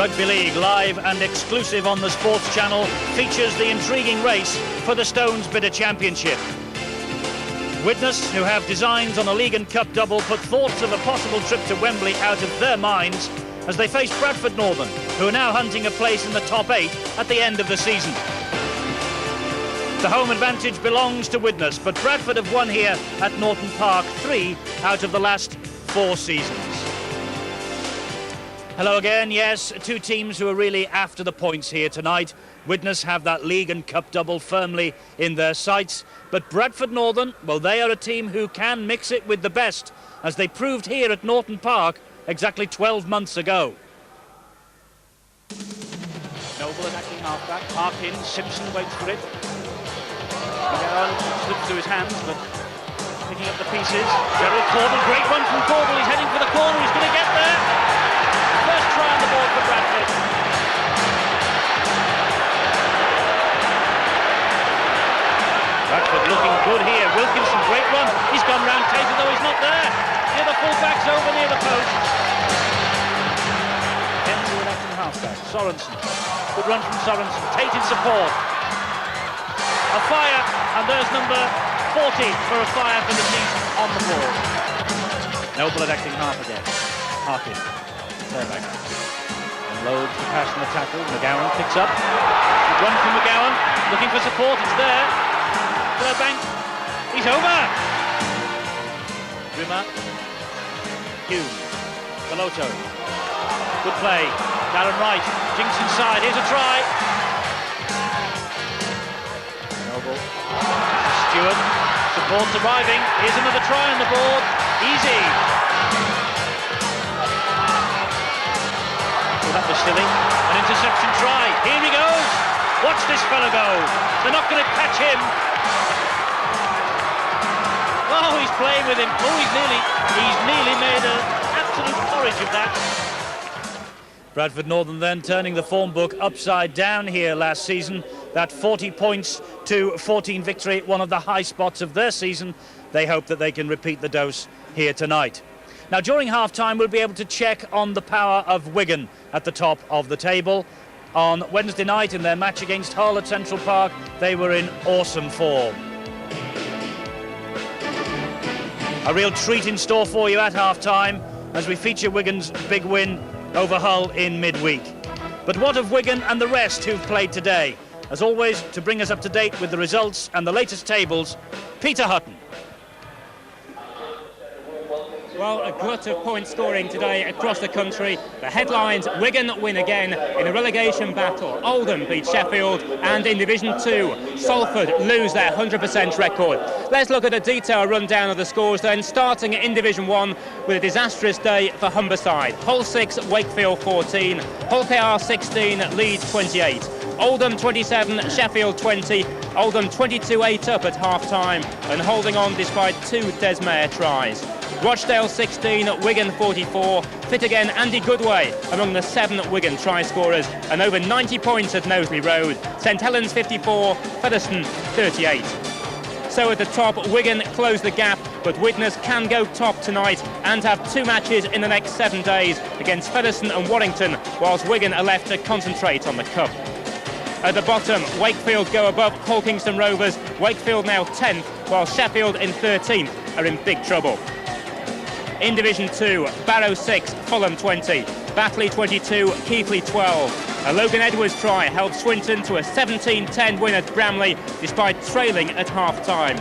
Rugby League, live and exclusive on the Sports Channel, features the intriguing race for the Stones Bidder Championship. Widnes, who have designs on a League and Cup double, put thoughts of a possible trip to Wembley out of their minds as they face Bradford Northern, who are now hunting a place in the top 8 at the end of the season. The home advantage belongs to Widnes, but Bradford have won here at Norton Park 3 out of the last 4 seasons. Hello again. Yes, two teams who are really after the points here tonight. Widnes have that League and Cup double firmly in their sights, but Bradford Northern, well, they are a team who can mix it with the best, as they proved here at Norton Park exactly 12 months ago. Noble attacking halfback, Harkin, Simpson waits for it. McGowan slips through his hands, but picking up the pieces. Gerald Caudle, great run from Caudle, he's heading for the corner, he's going to get there. First try on the board for Bradford. Bradford looking good here. Wilkinson, great run. He's gone round Tate, though he's not there. Near the full-back's over near the post. Ends the left and half-back. Sorensen. Good run from Sorensen. Tate in support. A fire, and there's number 40 for a fire for the season on the board. Noble at acting half again. Harkin. Fairbank. And loads the pass and the tackle. McGowan picks up. Good run from McGowan. Looking for support. It's there. Fairbank. He's over. Rimmer. Hume. Galotto. Good play. Darren Wright. Jinks inside. Here's a try. Noble. Stewart. Support's arriving. Here's another try on the board. Easy. That was silly. An interception try. Here he goes. Watch this fella go. They're not going to catch him. Oh, he's playing with him. Oh, he's nearly made an absolute porridge of that. Bradford Northern then turning the form book upside down here last season. That 40 points to 14 victory, one of the high spots of their season. They hope that they can repeat the dose here tonight. Now, during half-time, we'll be able to check on the power of Wigan at the top of the table. On Wednesday night, in their match against Hull at Central Park, they were in awesome form. A real treat in store for you at half-time as we feature Wigan's big win over Hull in midweek. But what of Wigan and the rest who've played today? As always, to bring us up to date with the results and the latest tables, Peter Hutton. Well, a glut of point scoring today across the country. The headlines: Wigan win again in a relegation battle. Oldham beat Sheffield, and in Division 2, Salford lose their 100% record. Let's look at a detailed rundown of the scores then, starting in Division 1 with a disastrous day for Humberside. Hull 6, Wakefield 14, Hull KR 16, Leeds 28. Oldham 27, Sheffield 20, Oldham 22-8 up at half-time and holding on despite 2 Desmare tries. Rochdale 16, Wigan 44, fit again Andy Goodway among the 7 Wigan try scorers, and over 90 points at Knowsley Road. St Helens 54, Featherstone 38. So at the top, Wigan close the gap, but Widnes can go top tonight and have 2 matches in the next 7 days against Featherstone and Warrington, whilst Wigan are left to concentrate on the Cup. At the bottom, Wakefield go above Hull Kingston Rovers. Wakefield now 10th, while Sheffield in 13th are in big trouble. In Division 2, Barrow 6, Fulham 20, Batley 22, Keighley 12. A Logan Edwards try helped Swinton to a 17-10 win at Bramley despite trailing at half-time.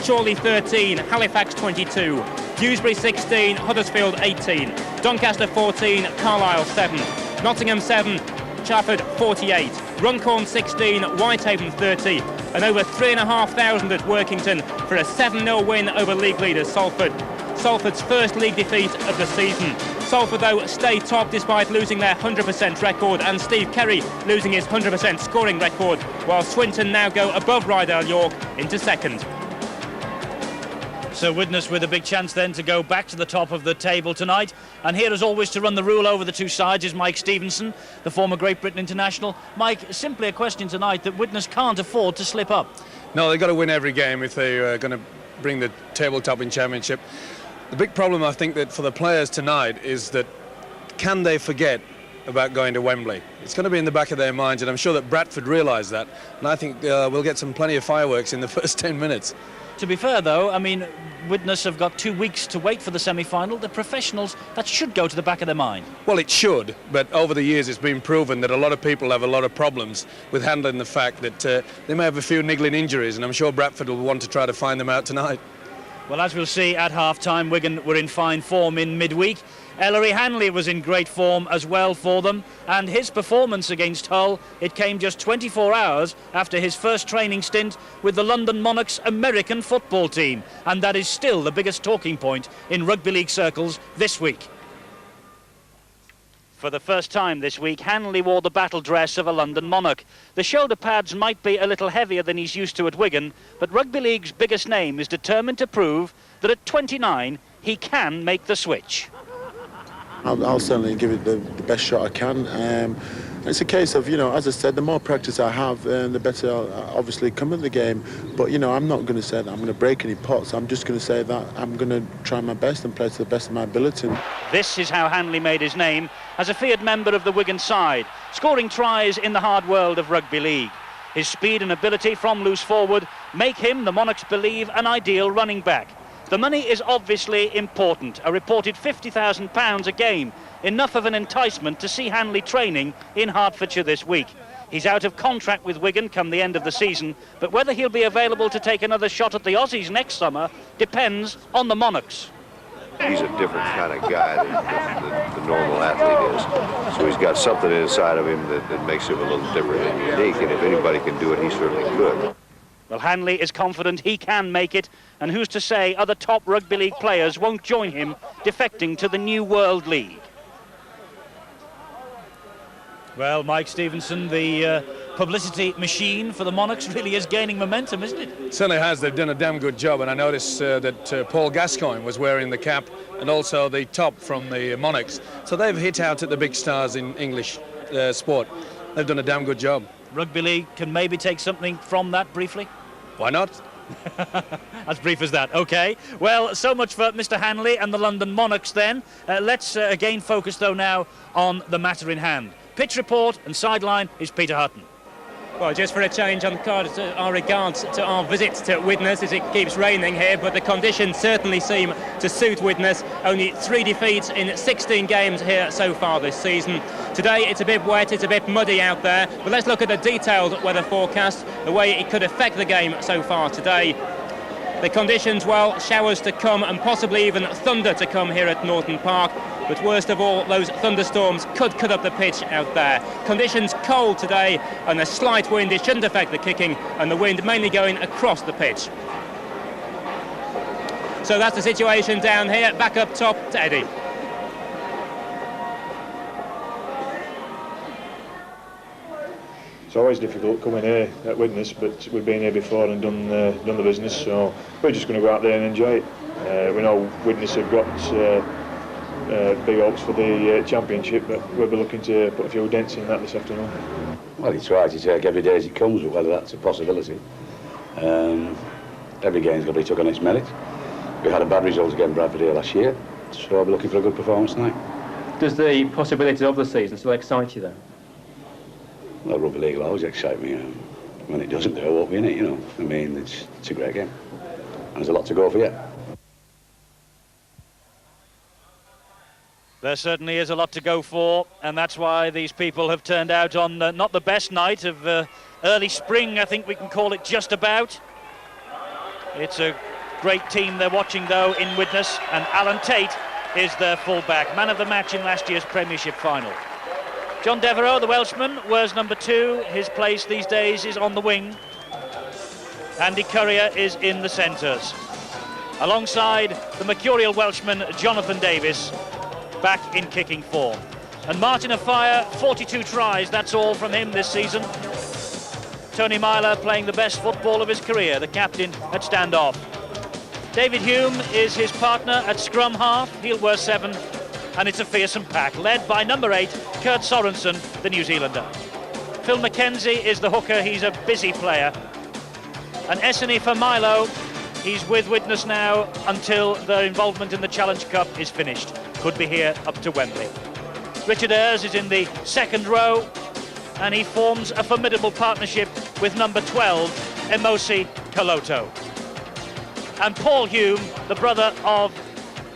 Chorley 13, Halifax 22, Dewsbury 16, Huddersfield 18, Doncaster 14, Carlisle 7, Nottingham 7, Trafford 48, Runcorn 16, Whitehaven 30, and over 3,500 at Workington for a 7-0 win over league leaders Salford. Salford's first league defeat of the season. Salford, though, stay top despite losing their 100% record, and Steve Kerry losing his 100% scoring record, while Swinton now go above Rydal York into second. So Widnes with a big chance then to go back to the top of the table tonight. And here, as always, to run the rule over the two sides is Mike Stevenson, the former Great Britain international. Mike, simply a question tonight that Widnes can't afford to slip up. No, they've got to win every game if they're going to bring the tabletop championship. The big problem, I think, that for the players tonight is that can they forget about going to Wembley. It's going to be in the back of their minds, and I'm sure that Bradford realise that. And I think we'll get plenty of fireworks in the first 10 minutes. To be fair, though, I mean, Widnes have got 2 weeks to wait for the semi-final. The professionals, that should go to the back of their mind. Well, it should, but over the years it's been proven that a lot of people have a lot of problems with handling the fact that they may have a few niggling injuries, and I'm sure Bradford will want to try to find them out tonight. Well, as we'll see at half-time, Wigan were in fine form in midweek. Ellery Hanley was in great form as well for them, and his performance against Hull, it came just 24 hours after his first training stint with the London Monarchs American football team, and that is still the biggest talking point in rugby league circles this week. For the first time this week, Hanley wore the battle dress of a London Monarch. The shoulder pads might be a little heavier than he's used to at Wigan, but rugby league's biggest name is determined to prove that at 29 he can make the switch. I'll certainly give it the best shot I can. It's a case of, as I said, the more practice I have, the better I'll obviously come at the game. But, I'm not going to say that I'm going to break any pots. I'm just going to say that I'm going to try my best and play to the best of my ability. This is how Hanley made his name as a feared member of the Wigan side, scoring tries in the hard world of rugby league. His speed and ability from loose forward make him, the Monarchs believe, an ideal running back. The money is obviously important, a reported £50,000 a game, enough of an enticement to see Hanley training in Hertfordshire this week. He's out of contract with Wigan come the end of the season, but whether he'll be available to take another shot at the Aussies next summer depends on the Monarchs. He's a different kind of guy than the normal athlete is. So he's got something inside of him that makes him a little different and unique, and if anybody can do it, he certainly could. Well, Hanley is confident he can make it, and who's to say other top rugby league players won't join him, defecting to the New World League. Well, Mike Stevenson, the publicity machine for the Monarchs really is gaining momentum, isn't it? It certainly has. They've done a damn good job, and I noticed that Paul Gascoigne was wearing the cap and also the top from the Monarchs. So they've hit out at the big stars in English sport. They've done a damn good job. Rugby league can maybe take something from that briefly? Why not? As brief as that. OK. Well, so much for Mr. Hanley and the London Monarchs then. Let's again focus, though, now on the matter in hand. Pitch report and sideline is Peter Hutton. Well, just for a change on the card, our regards to our visit to Widnes as it keeps raining here, but the conditions certainly seem to suit Widnes. Only 3 defeats in 16 games here so far this season. Today it's a bit wet, it's a bit muddy out there, but let's look at the detailed weather forecast, the way it could affect the game so far today. The conditions, well, showers to come and possibly even thunder to come here at Norton Park. But worst of all, those thunderstorms could cut up the pitch out there. Conditions cold today and a slight wind. It shouldn't affect the kicking, and the wind mainly going across the pitch. So that's the situation down here. Back up top to Eddie. It's always difficult coming here at Widnes, but we've been here before and done the business, so we're just going to go out there and enjoy it. We know Widnes have got big hopes for the championship, but we'll be looking to put a few dents in that this afternoon. Well, you try to take every day as it comes, but whether that's a possibility. Every game's got to be took on its merit. We had a bad result against Bradford here last year, so we're looking for a good performance tonight. Does the possibilities of the season still excite you, though? Well, rugby league will always excite me. When it doesn't, I won't be in it, I mean, it's a great game. And there's a lot to go for yet. There certainly is a lot to go for, and that's why these people have turned out on not the best night of early spring, I think we can call it just about. It's a great team they're watching, though, in Widnes, and Alan Tate is their full-back, man of the match in last year's Premiership final. John Devereux, the Welshman, wears number 2. His place these days is on the wing. Andy Currier is in the centres. Alongside the mercurial Welshman, Jonathan Davis, back in kicking form. And Martin Afire, 42 tries, that's all from him this season. Tony Myler playing the best football of his career, the captain at standoff. David Hume is his partner at scrum half, he'll wear 7. And it's a fearsome pack, led by number 8, Kurt Sorensen, the New Zealander. Phil McKenzie is the hooker, he's a busy player. And Essany for Milo, he's with Widnes now until their involvement in the Challenge Cup is finished. Could be here up to Wembley. Richard Ayres is in the second row, and he forms a formidable partnership with number 12, Emosi Kaloto. And Paul Hume, the brother of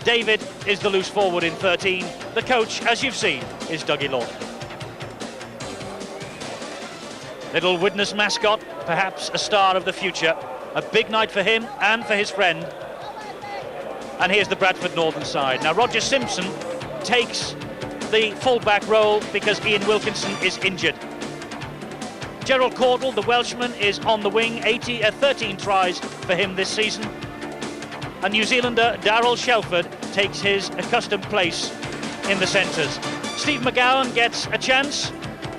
David, is the loose forward in 13. The coach, as you've seen, is Dougie Lawton. Little Widnes mascot, perhaps a star of the future. A big night for him and for his friend. And here's the Bradford Northern side. Now Roger Simpson takes the full-back role because Ian Wilkinson is injured. Gerald Caudle, the Welshman, is on the wing. 13 tries for him this season. And New Zealander Darryl Shelford takes his accustomed place in the centres. Steve McGowan gets a chance.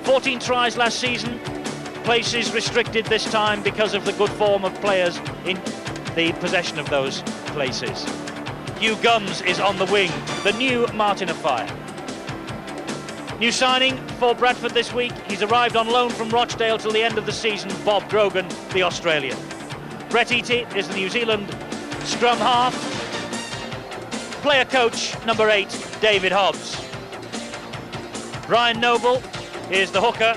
14 tries last season. Place is restricted this time because of the good form of players in the possession of those places. Hugh Gumbs is on the wing, the new Martin of Fire. New signing for Bradford this week. He's arrived on loan from Rochdale till the end of the season, Bob Grogan, the Australian. Brett Eaty is the New Zealand scrum half. Player coach number 8, David Hobbs. Brian Noble is the hooker.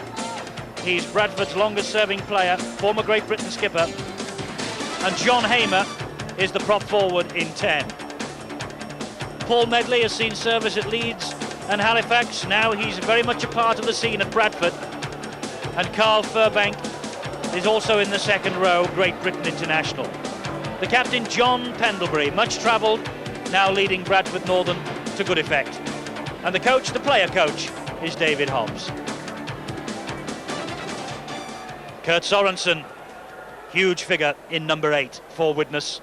He's Bradford's longest serving player, former Great Britain skipper. And John Hamer is the prop forward in 10. Paul Medley has seen service at Leeds and Halifax. Now he's very much a part of the scene at Bradford. And Carl Furbank is also in the second row, Great Britain international. The captain, John Pendlebury, much travelled, now leading Bradford Northern to good effect. And the coach, the player coach, is David Hobbs. Kurt Sorensen, huge figure in number 8 for Widnes,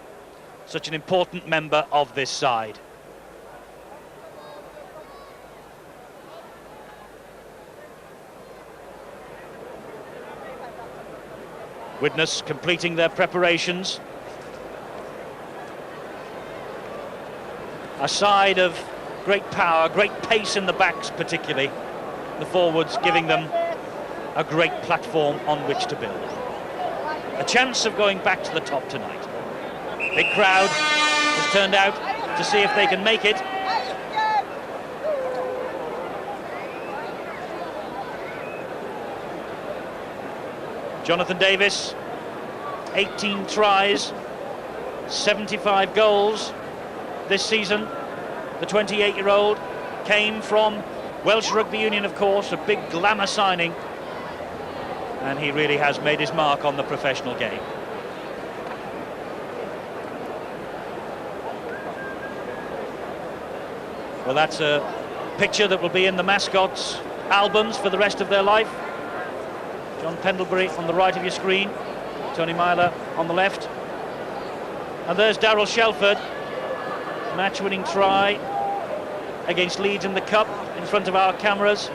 such an important member of this side. Widnes completing their preparations. A side of great power, great pace in the backs particularly. The forwards giving them a great platform on which to build. A chance of going back to the top tonight. Big crowd has turned out to see if they can make it. Jonathan Davis, 18 tries, 75 goals this season. The 28-year-old came from Welsh Rugby Union, of course, a big glamour signing. And he really has made his mark on the professional game. Well, that's a picture that will be in the mascots' albums for the rest of their life. John Pendlebury on the right of your screen, Tony Myler on the left. And there's Darryl Shelford, match-winning try against Leeds in the Cup in front of our cameras,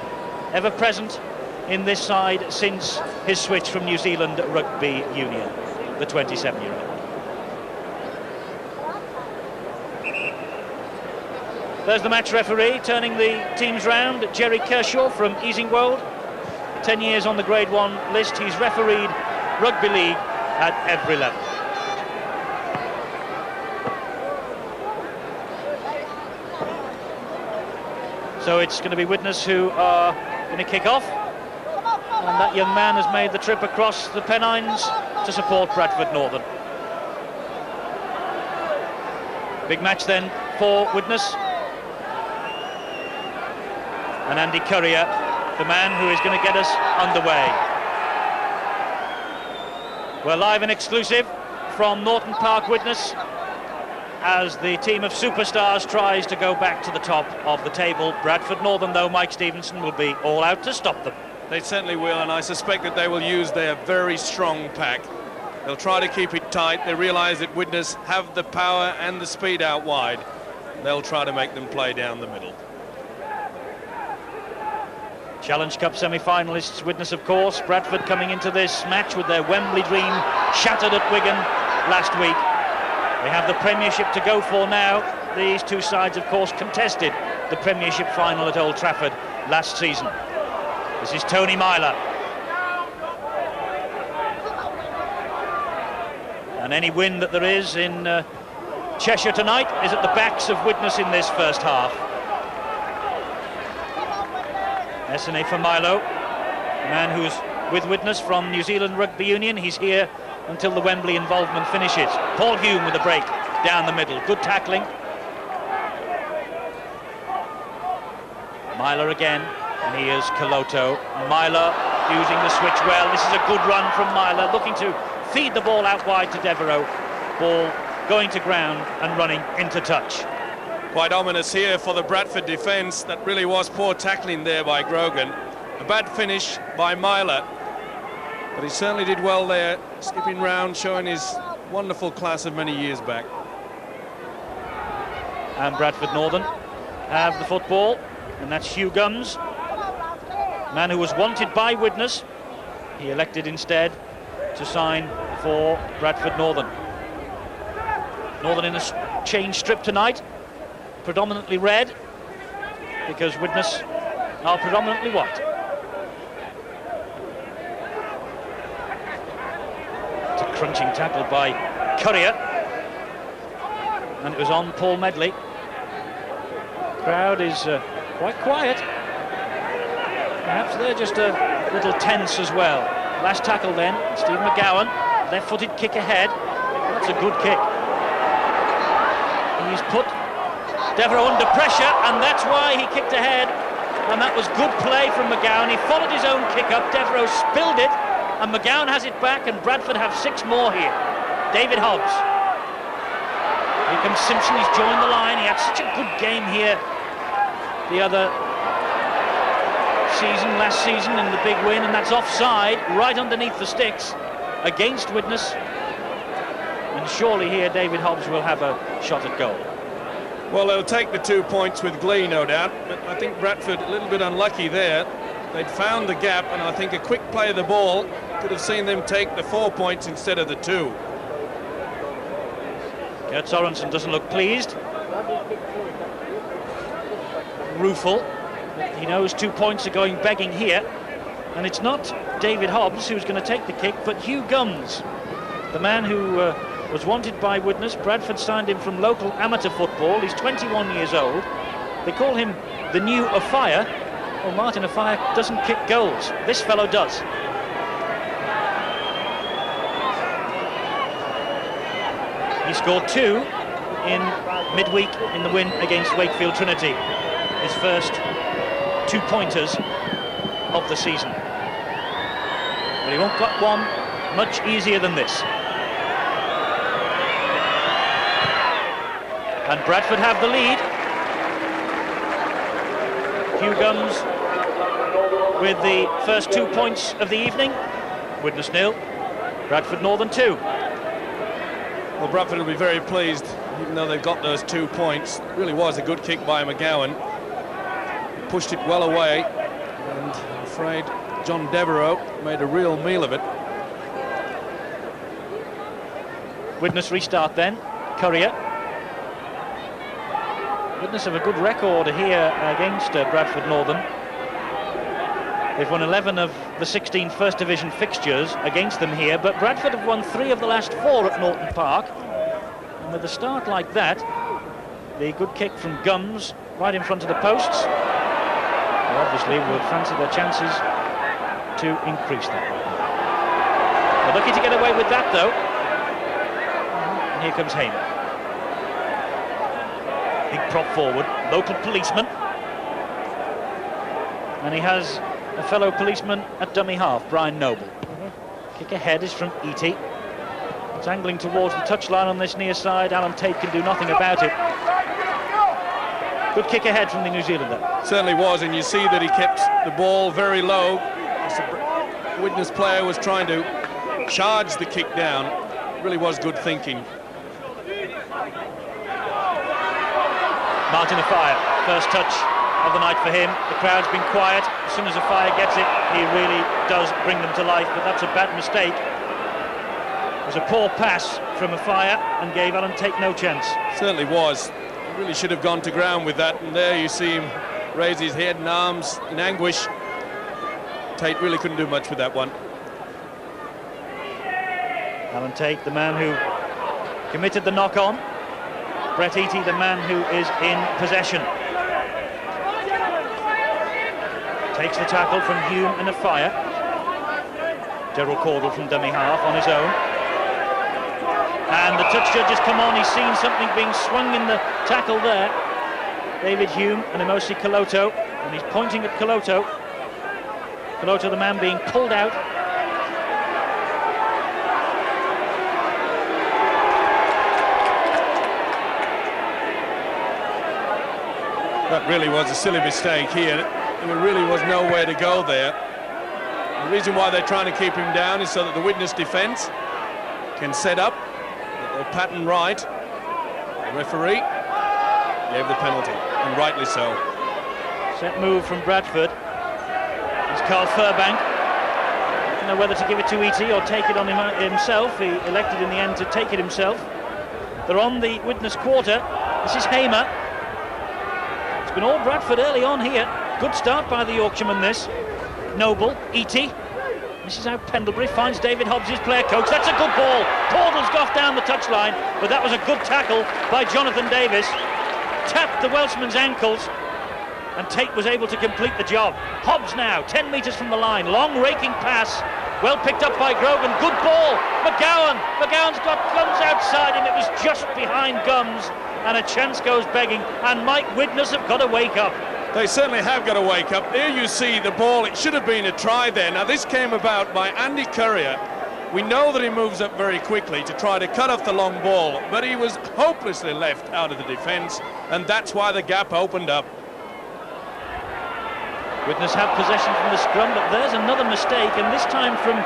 ever present in this side since his switch from New Zealand Rugby Union, the 27-year-old. There's the match referee turning the teams round, Jerry Kershaw from Easingwold. 10 years on the Grade 1 list. He's refereed rugby league at every level. So it's going to be Widnes who are going to kick off. And that young man has made the trip across the Pennines to support Bradford Northern. Big match then for Widnes. And Andy Currier, the man who is going to get us underway. We're live and exclusive from Norton Park, Widnes, as the team of superstars tries to go back to the top of the table. Bradford Northern, though, Mike Stevenson will be all out to stop them. They certainly will, and I suspect that they will use their very strong pack. They'll try to keep it tight. They realise that Widnes have the power and the speed out wide. They'll try to make them play down the middle. Challenge Cup semi-finalists, Widnes, of course. Bradford coming into this match with their Wembley dream shattered at Wigan last week. They have the Premiership to go for now. These two sides, of course, contested the Premiership final at Old Trafford last season. This is Tony Myler. And any win that there is in Cheshire tonight is at the backs of Widnes in this first half. Esene for Milo, a man who's with Widnes from New Zealand Rugby Union. He's here until the Wembley involvement finishes. Paul Hume with a break down the middle. Good tackling. Myler again, and here's Kaloto. Myler using the switch well. This is a good run from Myler, looking to feed the ball out wide to Devereux. Ball going to ground and running into touch. Quite ominous here for the Bradford defence. That really was poor tackling there by Grogan. A bad finish by Myler, but he certainly did well there, skipping round, showing his wonderful class of many years back. And Bradford Northern have the football, and that's Hugh Gums, man who was wanted by Widnes. He elected instead to sign for Bradford Northern. Northern in a change strip tonight, predominantly red, because Widnes are predominantly white. It's a crunching tackle by Currier, and it was on Paul Medley. Crowd is quite quiet. Perhaps they're just a little tense as well. Last tackle then, Steve McGowan, left-footed kick ahead. That's a good kick. He's put Devereux under pressure, and that's why he kicked ahead. And that was good play from McGowan. He followed his own kick up. Devereux spilled it, and McGowan has it back, and Bradford have 6 more here. David Hobbs. Here comes Simpson. He's joined the line. He had such a good game here the other season, last season, in the big win, and that's offside, right underneath the sticks against Widnes. And surely here David Hobbs will have a shot at goal. Well, they'll take the 2 points with glee, no doubt, but I think Bradford a little bit unlucky there. They'd found the gap, and I think a quick play of the ball could have seen them take the 4 points instead of the 2. Gert Sorensen doesn't look pleased. Rueful. He knows 2 points are going begging here, and it's not David Hobbs who's going to take the kick, but Hugh Gums, the man who was wanted by Widnes. Bradford signed him from local amateur football. He's 21 years old. They call him the new Afire. Well, Martin Afire doesn't kick goals. This fellow does. He scored 2 in midweek in the win against Wakefield Trinity. His first 2-pointers of the season. But he won't got one much easier than this. And Bradford have the lead. Hugh Gums with the first 2 points of the evening. Widnes 0, Bradford Northern 2. Well, Bradford will be very pleased, even though they've got those 2 points. It really was a good kick by McGowan. He pushed it well away, and I'm afraid John Devereux made a real meal of it. Widnes restart then. Currier. Widnes have a good record here against Bradford Northern. They've won 11 of the 16 First Division fixtures against them here, but Bradford have won 3 of the last 4 at Norton Park. And with a start like that, the good kick from Gums right in front of the posts, they obviously will fancy their chances to increase that. They're lucky to get away with that, though. And here comes Hayner. Big prop forward, local policeman. And he has a fellow policeman at dummy half, Brian Noble. Kick ahead is from Eatey. It's angling towards the touchline on this near side. Alan Tate can do nothing about it. Good kick ahead from the New Zealander. Certainly was, and you see that he kept the ball very low. The Widnes player was trying to charge the kick down. It really was good thinking. Martin Afire, first touch of the night for him. The crowd's been quiet. As soon as Afire gets it, he really does bring them to life, but that's a bad mistake. It was a poor pass from Afire and gave Alan Tate no chance. Certainly was. He really should have gone to ground with that, and there you see him raise his head and arms in anguish. Tate really couldn't do much with that one. Alan Tate, the man who committed the knock-on. Brett Eatey, the man who is in possession. Takes the tackle from Hume and a fire. Gerald Caudle from dummy half on his own. And the touch judge has come on. He's seen something being swung in the tackle there. David Hume and Emosi Koloto, and he's pointing at Koloto. Koloto, the man being pulled out. That really was a silly mistake here. There really was nowhere to go there. The reason why they're trying to keep him down is so that the Widnes defence can set up the pattern right. The referee gave the penalty, and rightly so. Set move from Bradford. It's Carl Furbank. I don't know whether to give it to E.T. or take it on himself. He elected in the end to take it himself. They're on the Widnes quarter. This is Hamer. It's been all Bradford early on here. Good start by the Yorkshireman this. Noble, E.T. This is how Pendlebury finds David Hobbs, his player coach. That's a good ball. Caudle's got down the touchline, but that was a good tackle by Jonathan Davis. Tapped the Welshman's ankles, and Tate was able to complete the job. Hobbs now, 10 metres from the line. Long raking pass. Well picked up by Grogan. Good ball. McGowan's got Gums outside him. It was just behind Gums, and a chance goes begging. And Mike Widnes have got to wake up. They certainly have got to wake up. There you see the ball. It should have been a try there. Now this came about by Andy Currier. We know that he moves up very quickly to try to cut off the long ball, but he was hopelessly left out of the defence, and that's why the gap opened up. Widnes have possession from the scrum, but there's another mistake, and this time from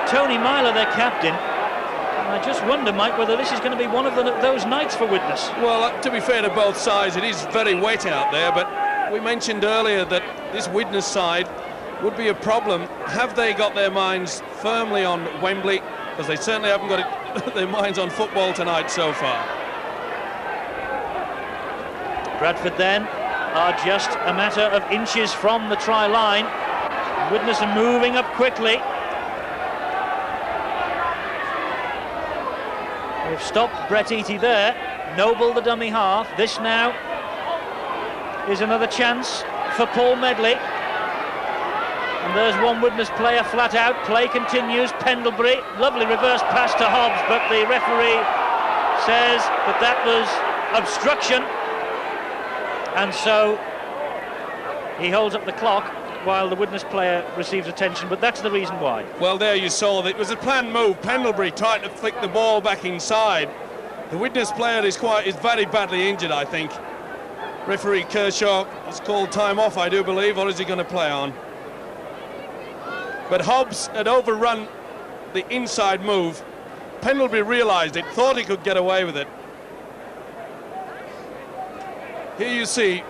Tony Myler, their captain. And I just wonder, Mike, whether this is going to be one of those nights for Widnes. Well, to be fair to both sides, it is very wet out there, but we mentioned earlier that this Widnes side would be a problem. Have they got their minds firmly on Wembley? Because they certainly haven't got their minds on football tonight so far. Bradford then are just a matter of inches from the try line. Widnes are moving up quickly. They've stopped Brett Eatey there. Noble the dummy half. This now is another chance for Paul Medley. And there's one Widnes player flat out. Play continues. Pendlebury, lovely reverse pass to Hobbs, but the referee says that was obstruction, and so he holds up the clock while the Widnes player receives attention, but that's the reason why. Well, there you saw that it was a planned move. Pendlebury tried to flick the ball back inside. The Widnes player is very badly injured, I think. Referee Kershaw has called time off, I do believe, or is he going to play on? But Hobbs had overrun the inside move. Pendlebury realised it, thought he could get away with it. Here you see,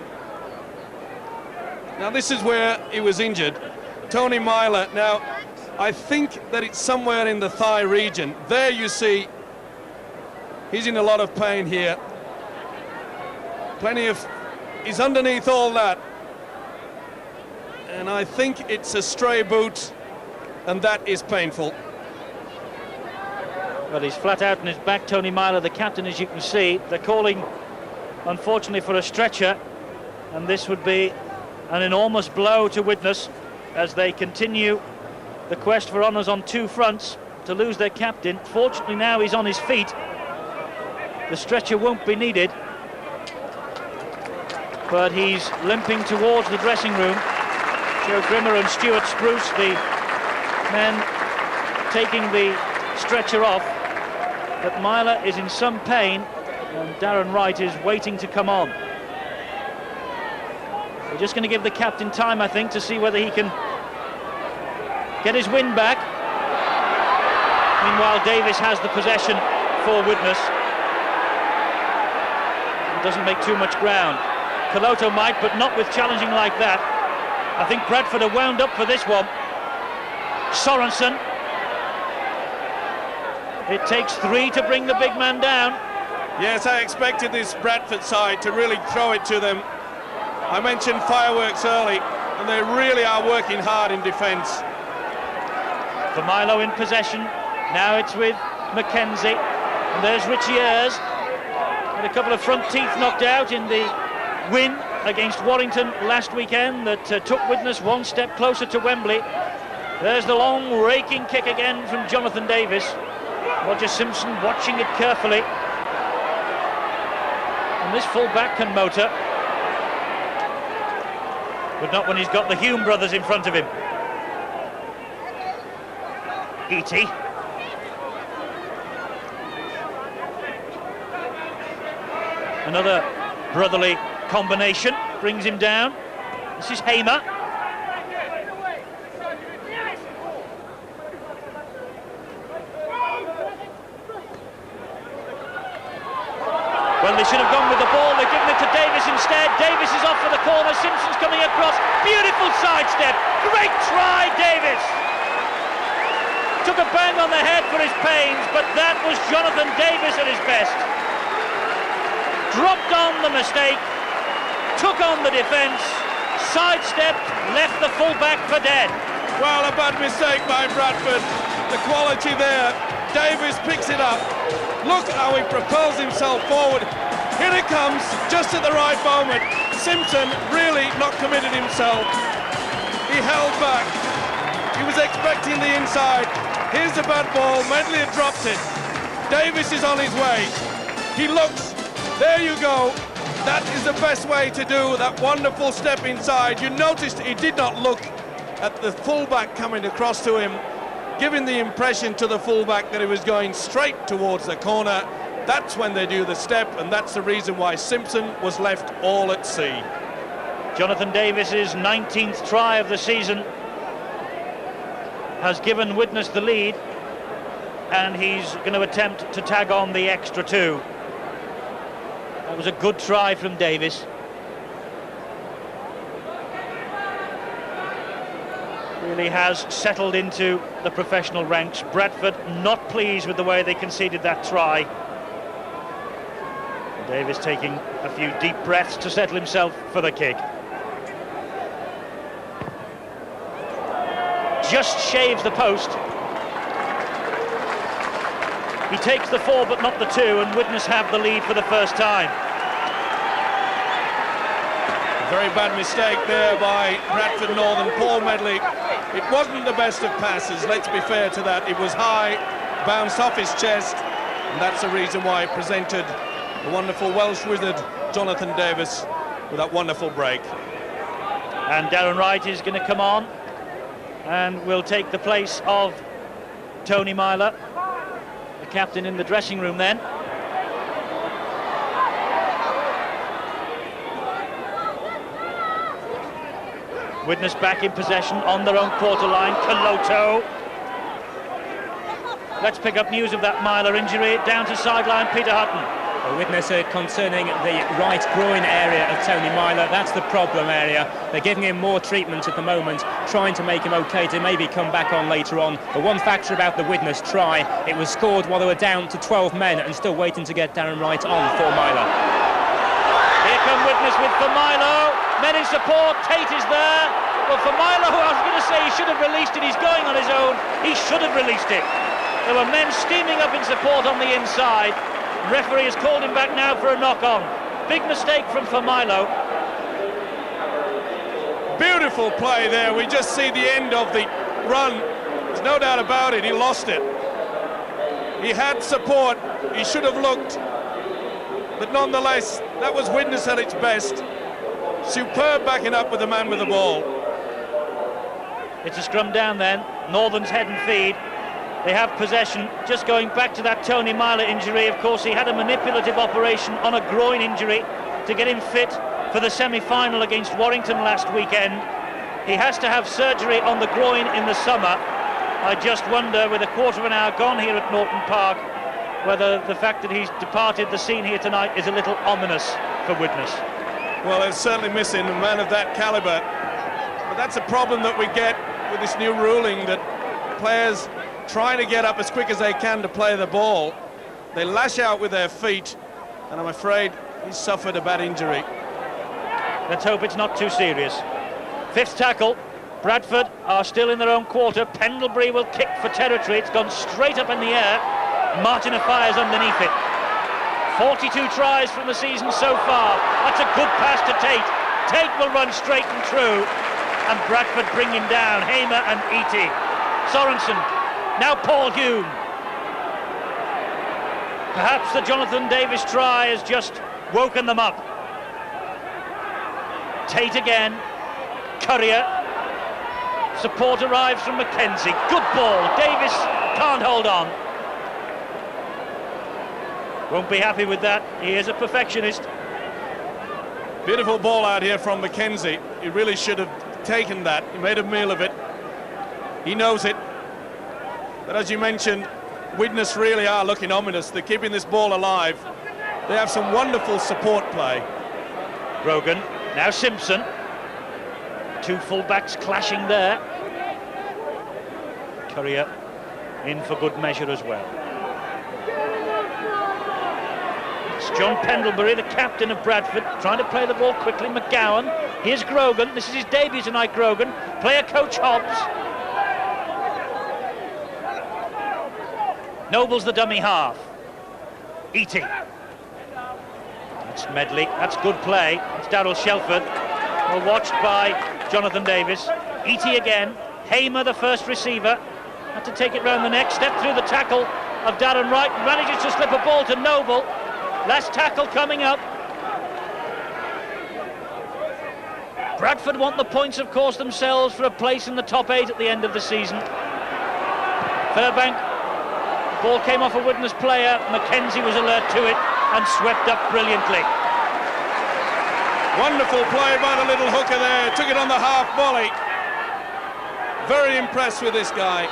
now this is where he was injured. Tony Myler, now I think that it's somewhere in the thigh region. There you see, he's in a lot of pain here. He's underneath all that. And I think it's a stray boot, and that is painful. Well, he's flat out on his back, Tony Myler, the captain, as you can see. They're calling, unfortunately, for a stretcher, and this would be an enormous blow to Widnes as they continue the quest for honours on two fronts to lose their captain. Fortunately, now he's on his feet. The stretcher won't be needed, but he's limping towards the dressing room. Joe Grimmer and Stuart Spruce, the men taking the stretcher off, but Myler is in some pain and Darren Wright is waiting to come on. We're just going to give the captain time, I think, to see whether he can get his wind back. Meanwhile, Davis has the possession for Widnes. He doesn't make too much ground. Koloto might, but not with challenging like that. I think Bradford are wound up for this one. Sorensen. It takes three to bring the big man down. Yes, I expected this Bradford side to really throw it to them. I mentioned fireworks early, and they really are working hard in defence. For Milo in possession. Now it's with Mackenzie. And there's Richie Ayres. Had a couple of front teeth knocked out in the win against Warrington last weekend that took Widnes one step closer to Wembley. There's the long raking kick again from Jonathan Davis. Roger Simpson watching it carefully. And this full-back can motor, but not when he's got the Hume brothers in front of him. Eaty. Another brotherly combination brings him down. This is Hamer. Well, they should have gone with the ball. They've given it to Davis instead. Davis is off for the corner. Simpson's coming across. Beautiful sidestep. Great try, Davis. Took a bang on the head for his pains, but that was Jonathan Davis at his best. Dropped on the mistake, took on the defence, sidestepped, left the full-back for dead. Well, a bad mistake by Bradford. The quality there. Davis picks it up. Look how he propels himself forward. Here it comes, just at the right moment. Simpson really not committed himself. He held back. He was expecting the inside. Here's the bad ball. Medley had dropped it. Davis is on his way. He looks. There you go. That is the best way to do that wonderful step inside. You noticed he did not look at the fullback coming across to him, giving the impression to the fullback that he was going straight towards the corner. That's when they do the step, and that's the reason why Simpson was left all at sea. Jonathan Davis's 19th try of the season has given Widnes the lead, and he's going to attempt to tag on the extra two. That was a good try from Davis. Really has settled into the professional ranks. Bradford not pleased with the way they conceded that try. Davis taking a few deep breaths to settle himself for the kick. Just shaves the post. He takes the 4 but not the 2, and Widnes have the lead for the first time. Very bad mistake there by Bradford Northern. Paul Medley, it wasn't the best of passes, let's be fair to that. It was high, bounced off his chest, and that's the reason why it presented the wonderful Welsh wizard Jonathan Davis with that wonderful break. And Darren Wright is going to come on and will take the place of Tony Myler, the captain, in the dressing room then. Widnes back in possession on their own quarter line. Kaloto. Let's pick up news of that Myler injury. Down to sideline, Peter Hutton. Widnes concerning the right groin area of Tony Myler. That's the problem area. They're giving him more treatment at the moment, trying to make him okay to maybe come back on later on. But one factor about the Widnes try, it was scored while they were down to 12 men and still waiting to get Darren Wright on for Myler. Here come Widnes with Familo. Men in support. Tate is there. Well, Familo, who I was going to say he should have released it, he's going on his own. He should have released it. There were men steaming up in support on the inside. Referee has called him back now for a knock-on. Big mistake from Familo. Beautiful play there. We just see the end of the run. There's no doubt about it. He lost it. He had support. He should have looked. But nonetheless, that was Widnes at its best. Superb backing up with the man with the ball. It's a scrum down then. Northern's head and feed. They have possession. Just going back to that Tony Myler injury, of course, he had a manipulative operation on a groin injury to get him fit for the semi-final against Warrington last weekend. He has to have surgery on the groin in the summer. I just wonder, with a quarter of an hour gone here at Norton Park, whether the fact that he's departed the scene here tonight is a little ominous for Widnes. Well, they're certainly missing a man of that calibre. But that's a problem that we get with this new ruling, that players trying to get up as quick as they can to play the ball. They lash out with their feet, and I'm afraid he's suffered a bad injury. Let's hope it's not too serious. Fifth tackle. Bradford are still in their own quarter. Pendlebury will kick for territory. It's gone straight up in the air. Martin fires underneath it. 42 tries from the season so far. That's a good pass to Tate. Tate will run straight and true, and Bradford bring him down. Hamer and Eatey. Sorensen, now Paul Hume. Perhaps the Jonathan Davis try has just woken them up. Tate again, Courier. Support arrives from Mackenzie. Good ball. Davis can't hold on. Won't be happy with that. He is a perfectionist. Beautiful ball out here from Mackenzie. He really should have taken that. He made a meal of it. He knows it. But as you mentioned, Widnes really are looking ominous. They're keeping this ball alive. They have some wonderful support play. Grogan, now Simpson. Two fullbacks clashing there. Courier in for good measure as well. It's John Pendlebury, the captain of Bradford, trying to play the ball quickly. McGowan, here's Grogan. This is his debut tonight, Grogan. Player coach Hobbs. Noble's the dummy half. Eating. That's Medley. That's good play. It's Darryl Shelford. Well watched by Jonathan Davis. Eatey again. Hamer, the first receiver, had to take it round the neck. Stepped through the tackle of Darren Wright. Manages to slip a ball to Noble. Last tackle coming up. Bradford want the points, of course, themselves for a place in the top 8 at the end of the season. Fairbank. Ball came off a Widnes player. Mackenzie was alert to it and swept up brilliantly. Wonderful play by the little hooker there. Took it on the half volley. Very impressed with this guy.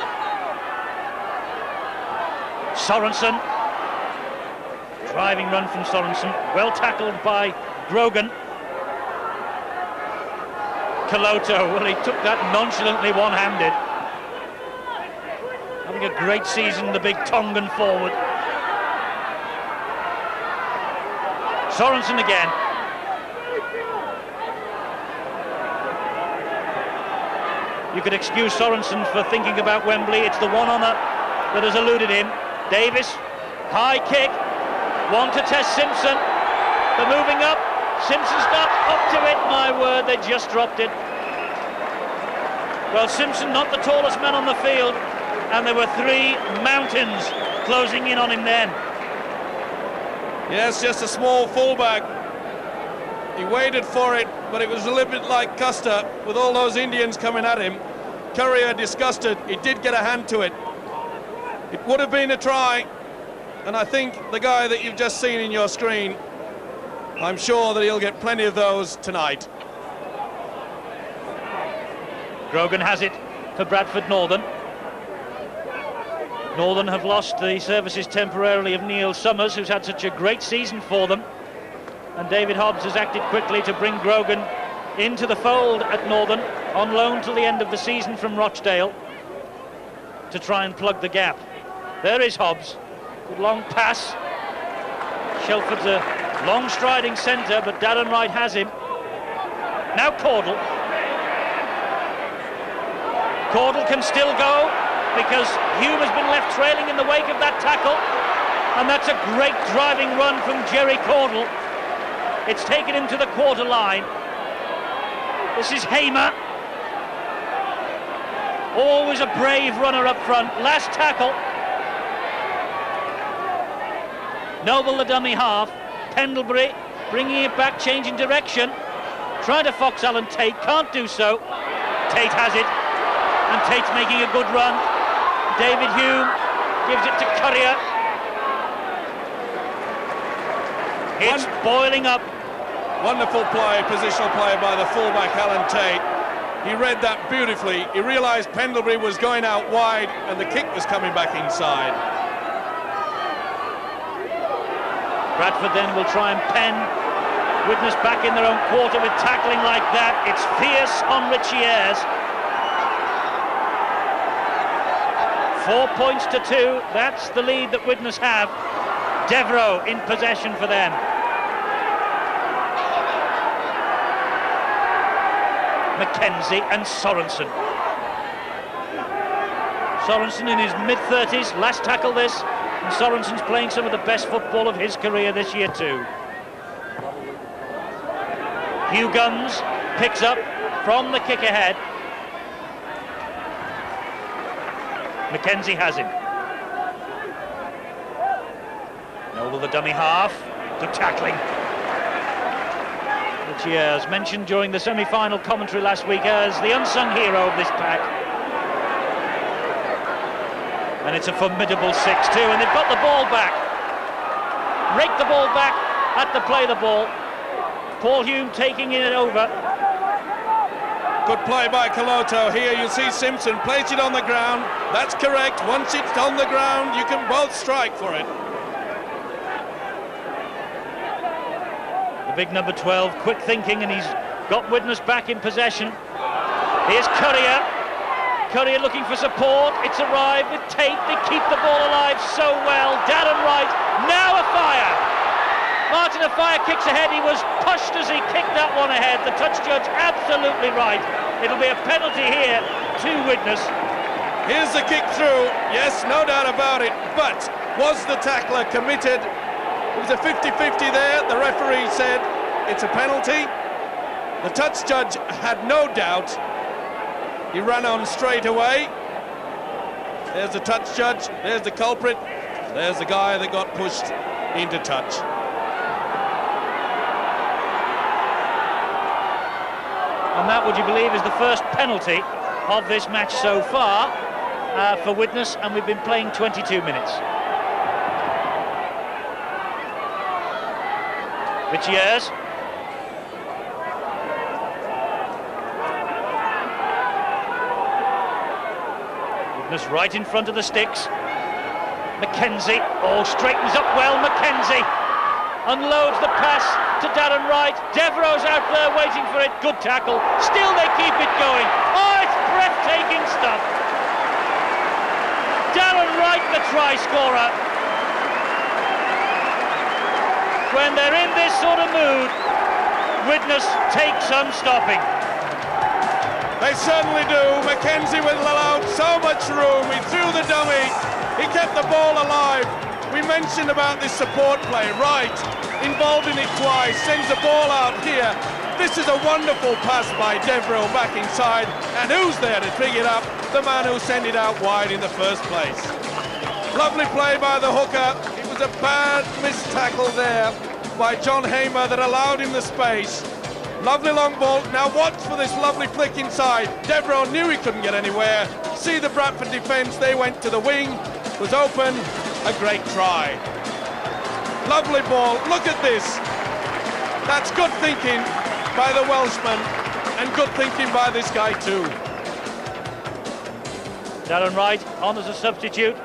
Sorensen. Driving run from Sorensen. Well tackled by Grogan. Kaloto, well, he took that nonchalantly one-handed. Having a great season, the big Tongan forward. Sorensen again. You could excuse Sorensen for thinking about Wembley. It's the one honour that has eluded him. Davis, high kick. One to test Simpson. They're moving up. Simpson's not up to it. My word, they just dropped it. Well, Simpson not the tallest man on the field, and there were 3 mountains closing in on him then. Yes, just a small fullback. He waited for it, but it was a little bit like Custer with all those Indians coming at him. Courier disgusted. He did get a hand to it. It would have been a try, and I think the guy that you've just seen in your screen, I'm sure that he'll get plenty of those tonight. Grogan has it for Bradford Northern. Northern have lost the services temporarily of Neil Summers, who's had such a great season for them. And David Hobbs has acted quickly to bring Grogan into the fold at Northern, on loan till the end of the season from Rochdale, to try and plug the gap. There is Hobbs. Good long pass. Shelford's a long striding centre, but Darren Wright has him. Now Caudle. Caudle can still go, because Hume has been left trailing in the wake of that tackle, and that's a great driving run from Jerry Caudle. It's taken him to the quarter line. This is Hamer. Always a brave runner up front. Last tackle. Noble the dummy half. Pendlebury bringing it back, changing direction. Trying to fox Alan Tate, can't do so. Tate has it, and Tate's making a good run. David Hume gives it to Courier. It's boiling up. Wonderful play, positional play by the fullback Alan Tate. He read that beautifully. He realised Pendlebury was going out wide and the kick was coming back inside. Bradford then will try and pen Widnes back in their own quarter with tackling like that. It's fierce on Richie Ayres. 4 points to 2. That's the lead that Widnes have. Devereux in possession for them. Mackenzie and Sorensen. Sorensen in his mid-30s, last tackle this, and Sorensen's playing some of the best football of his career this year too. Hugh Guns picks up from the kick ahead. Mackenzie has him. Noble, the dummy half, to tackling. Which he has mentioned during the semi-final commentary last week as the unsung hero of this pack. And it's a formidable 6-2, and they've got the ball back. Rake the ball back, had to play the ball. Paul Hume taking it over. Good play by Coloto. Here you see Simpson place it on the ground. That's correct. Once it's on the ground, you can both strike for it. The big number 12, quick thinking, and he's got Widnes back in possession. Here's Currier. Currier looking for support. It's arrived with Tate. They keep the ball alive so well. Darren Wright, now a fire. Martin Afire kicks ahead. He was pushed as he kicked that one ahead. The touch judge absolutely right. It'll be a penalty here to Widnes. Here's the kick through. Yes, no doubt about it. But was the tackler committed? It was a 50-50 there. The referee said it's a penalty. The touch judge had no doubt. He ran on straight away. There's the touch judge. There's the culprit. There's the guy that got pushed into touch. And that, would you believe, is the first penalty of this match so far for Widnes, and we've been playing 22 minutes. Vichiers. Widnes right in front of the sticks. Mackenzie, straightens up well. Mackenzie unloads the pass to Darren Wright. Devereux's out there waiting for it. Good tackle. Still they keep it going. Oh, it's breathtaking stuff. Darren Wright, the try scorer. When they're in this sort of mood, Widnes take some stopping. They certainly do. Mackenzie will allow so much room. He threw the dummy. He kept the ball alive. We mentioned about this support play. Wright involved in it twice, sends the ball out here. This is a wonderful pass by Devereux back inside. And who's there to pick it up? The man who sent it out wide in the first place. Lovely play by the hooker. It was a bad missed tackle there by John Hamer that allowed him the space. Lovely long ball. Now watch for this lovely flick inside. Devereux knew he couldn't get anywhere. See the Bradford defence. They went to the wing. It was open. A great try. Lovely ball. Look at this. That's good thinking by the Welshman, and good thinking by this guy too. Darren Wright on as a substitute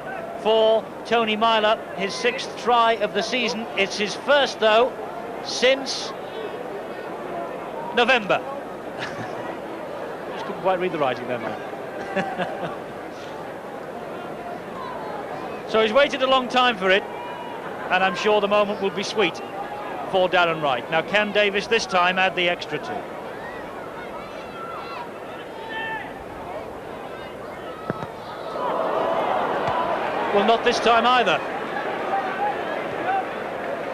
for Tony Myler, his 6th try of the season. It's his first, though, since November. Just couldn't quite read the writing then, man. So he's waited a long time for it, and I'm sure the moment will be sweet for Darren Wright. Now, can Davis this time add the extra 2? Well, not this time either.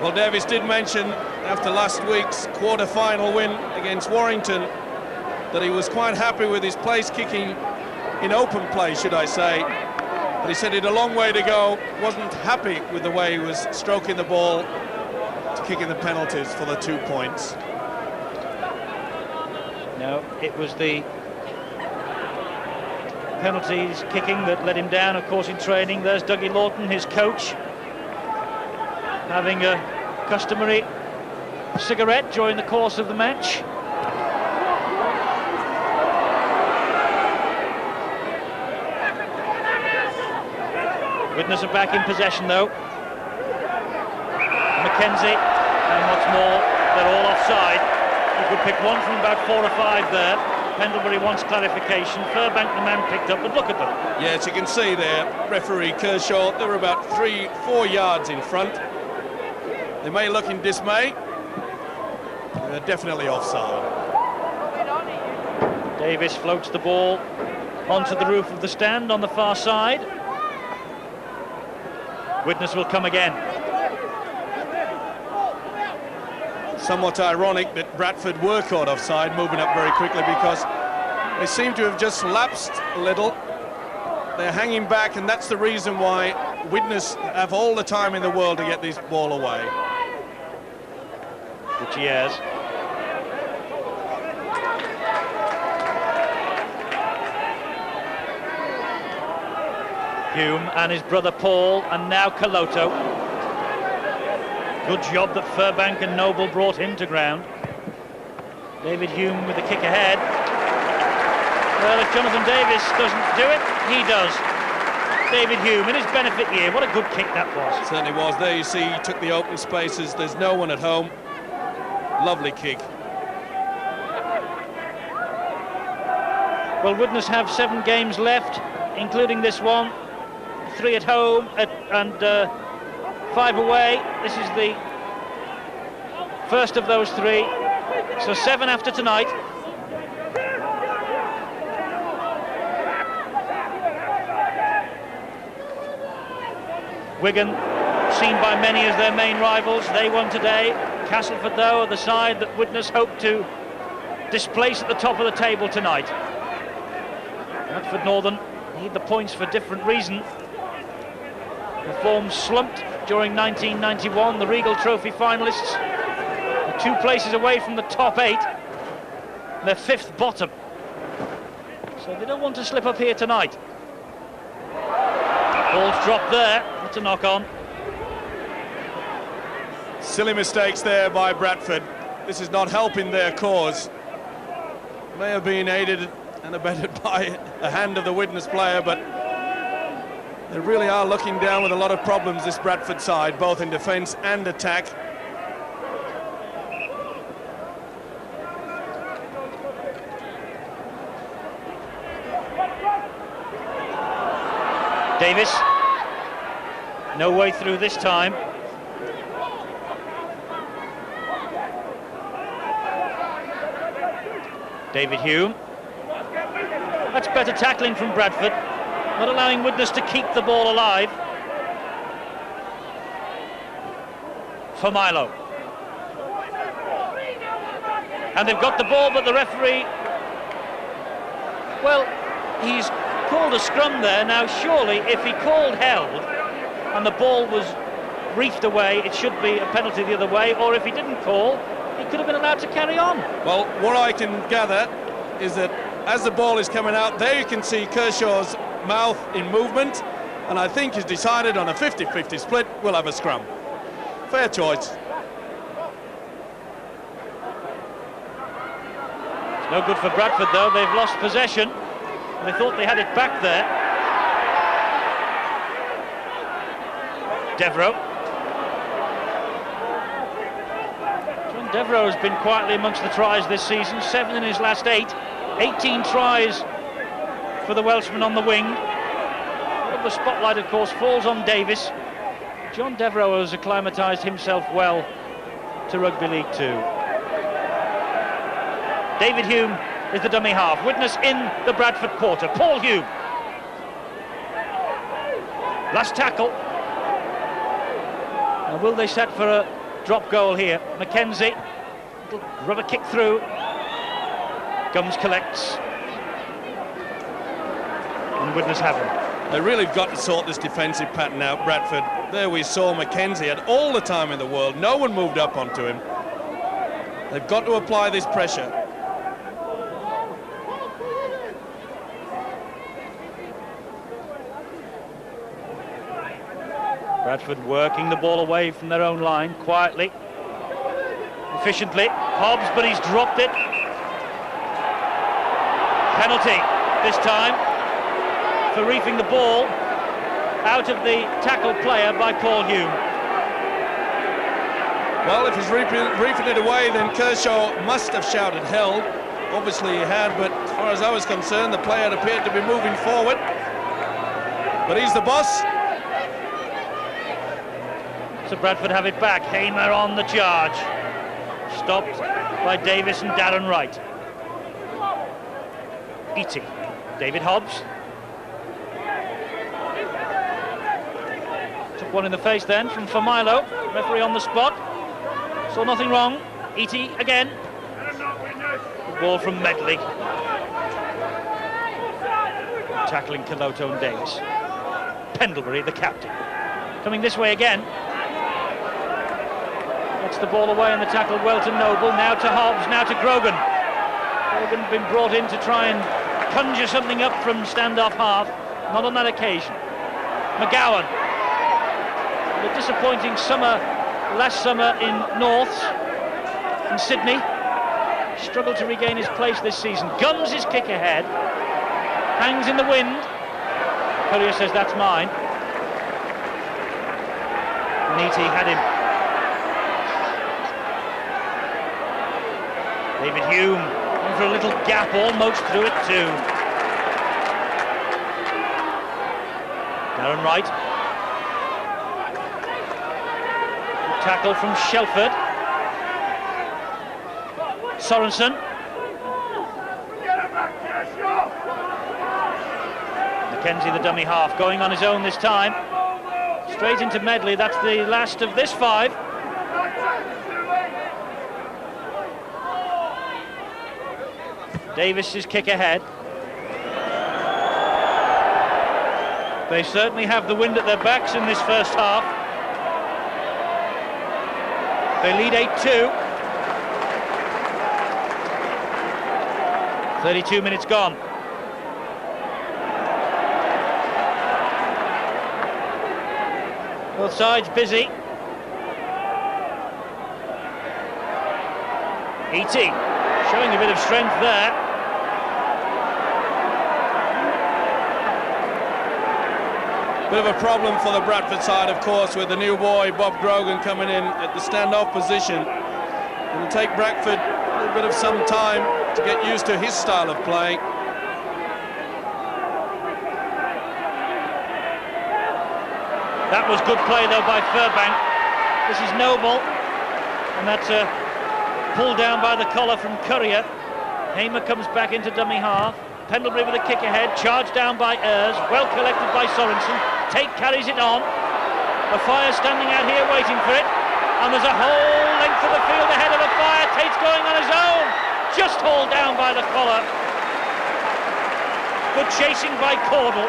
Well, Davis did mention after last week's quarter-final win against Warrington that he was quite happy with his place kicking in open play, should I say. But he said he had a long way to go, wasn't happy with the way he was stroking the ball to kicking the penalties for the 2 points. No, it was the penalties kicking that let him down, of course, in training. There's Dougie Lawton, his coach, having a customary cigarette during the course of the match. Widnes are back in possession, though. Mackenzie, and what's more, they're all offside. You could pick one from about 4 or 5 there. Pendlebury wants clarification. Furbank, the man picked up, but look at them. Yes, you can see there, referee Kershaw, they were about 3-4 yards in front. They may look in dismay. They're definitely offside. Davis floats the ball onto the roof of the stand on the far side. Widnes will come again. somewhat ironic that Bradford were caught offside, moving up very quickly, because they seem to have just lapsed a little. They're hanging back, and that's the reason why Widnes have all the time in the world to get this ball away. Which he has. Hume and his brother Paul, and now Caloto. Good job that Furbank and Noble brought him to ground. David Hume with the kick ahead. Well, if Jonathan Davis doesn't do it, he does. David Hume in his benefit year. What a good kick that was. Certainly was. There you see he took the open spaces. There's no one at home. Lovely kick. Well, Widnes have 7 games left, including this one. 3 at home and 5 away. This is the first of those 3. So 7 after tonight. Wigan, seen by many as their main rivals, they won today. Castleford, though, are the side that Widnes hope to displace at the top of the table tonight. Bradford Northern need the points for different reason. The form slumped during 1991. The Regal Trophy finalists are 2 places away from the top 8. They're 5th bottom. So they don't want to slip up here tonight. Ball's dropped there. That's a knock on. Silly mistakes there by Bradford. This is not helping their cause. May have been aided and abetted by a hand of the Widnes player, but they really are looking down with a lot of problems, this Bradford side, both in defence and attack. Davis, no way through this time. David Hume. That's better tackling from Bradford, not allowing Widnes to keep the ball alive. For Milo. And they've got the ball, but the referee, well, he's called a scrum there. Now surely if he called held and the ball was reefed away, it should be a penalty the other way, or if he didn't call, he could have been allowed to carry on. Well, what I can gather is that as the ball is coming out, there you can see Kershaw's mouth in movement, and I think he's decided on a 50-50 split, we'll have a scrum. Fair choice. It's no good for Bradford though, they've lost possession. They thought they had it back there. Devereux. John Devereux has been quietly amongst the tries this season, 7 in his last 8. 18 tries for the Welshman on the wing. A lot of the spotlight, of course, falls on Davis. John Devereux has acclimatised himself well to Rugby League 2. David Hume is the dummy half. Widnes in the Bradford quarter. Paul Hume. Last tackle. Now will they set for a drop goal here? Mackenzie, little rubber kick through. Gums collects. And Widnes have him. They really have got to sort this defensive pattern out, Bradford. There we saw Mackenzie had all the time in the world. No one moved up onto him. They've got to apply this pressure. Bradford working the ball away from their own line quietly, efficiently. Hobbs, but he's dropped it. Penalty this time for reefing the ball out of the tackled player by Paul Hume. Well, if he's reefing it away, then Kershaw must have shouted held. Obviously he had, but as far as I was concerned, the player appeared to be moving forward. But he's the boss. So Bradford have it back. Hamer on the charge. Stopped by Davis and Darren Wright. Eating. David Hobbs. Took one in the face then from Familo. Referee on the spot. Saw nothing wrong. Eaty again. The ball from Medley. Tackling Kaloto and Davis. Pendlebury, the captain. Coming this way again. Gets the ball away and the tackle well to Noble. Now to Hobbs, now to Grogan. Grogan been brought in to try and conjure something up from standoff half. Not on that occasion. McGowan. The disappointing summer, last summer in Norths, in Sydney. Struggled to regain his place this season. Guns his kick ahead. Hangs in the wind. Courier says that's mine. Neaty had him. David Hume in for a little gap, almost through it too. Darren Wright. Good tackle from Shelford. Sorensen. Mackenzie, the dummy half, going on his own this time. Straight into Medley. That's the last of this 5. Davis's kick ahead. They certainly have the wind at their backs in this first half. They lead 8-2. 32 minutes gone. Both sides busy. Eating, showing a bit of strength there. Bit of a problem for the Bradford side, of course, with the new boy, Bob Grogan, coming in at the standoff position. It'll take Bradford a little bit of some time to get used to his style of play. That was good play, though, by Furbank. This is Noble, and that's a pull down by the collar from Courier. Hamer comes back into dummy half. Pendlebury with a kick ahead, charged down by Ayres, well collected by Sorensen. Tate carries it on. The Fire standing out here waiting for it, and there's a whole length of the field ahead of the Fire. Tate's going on his own, just hauled down by the collar. Good chasing by Caudle.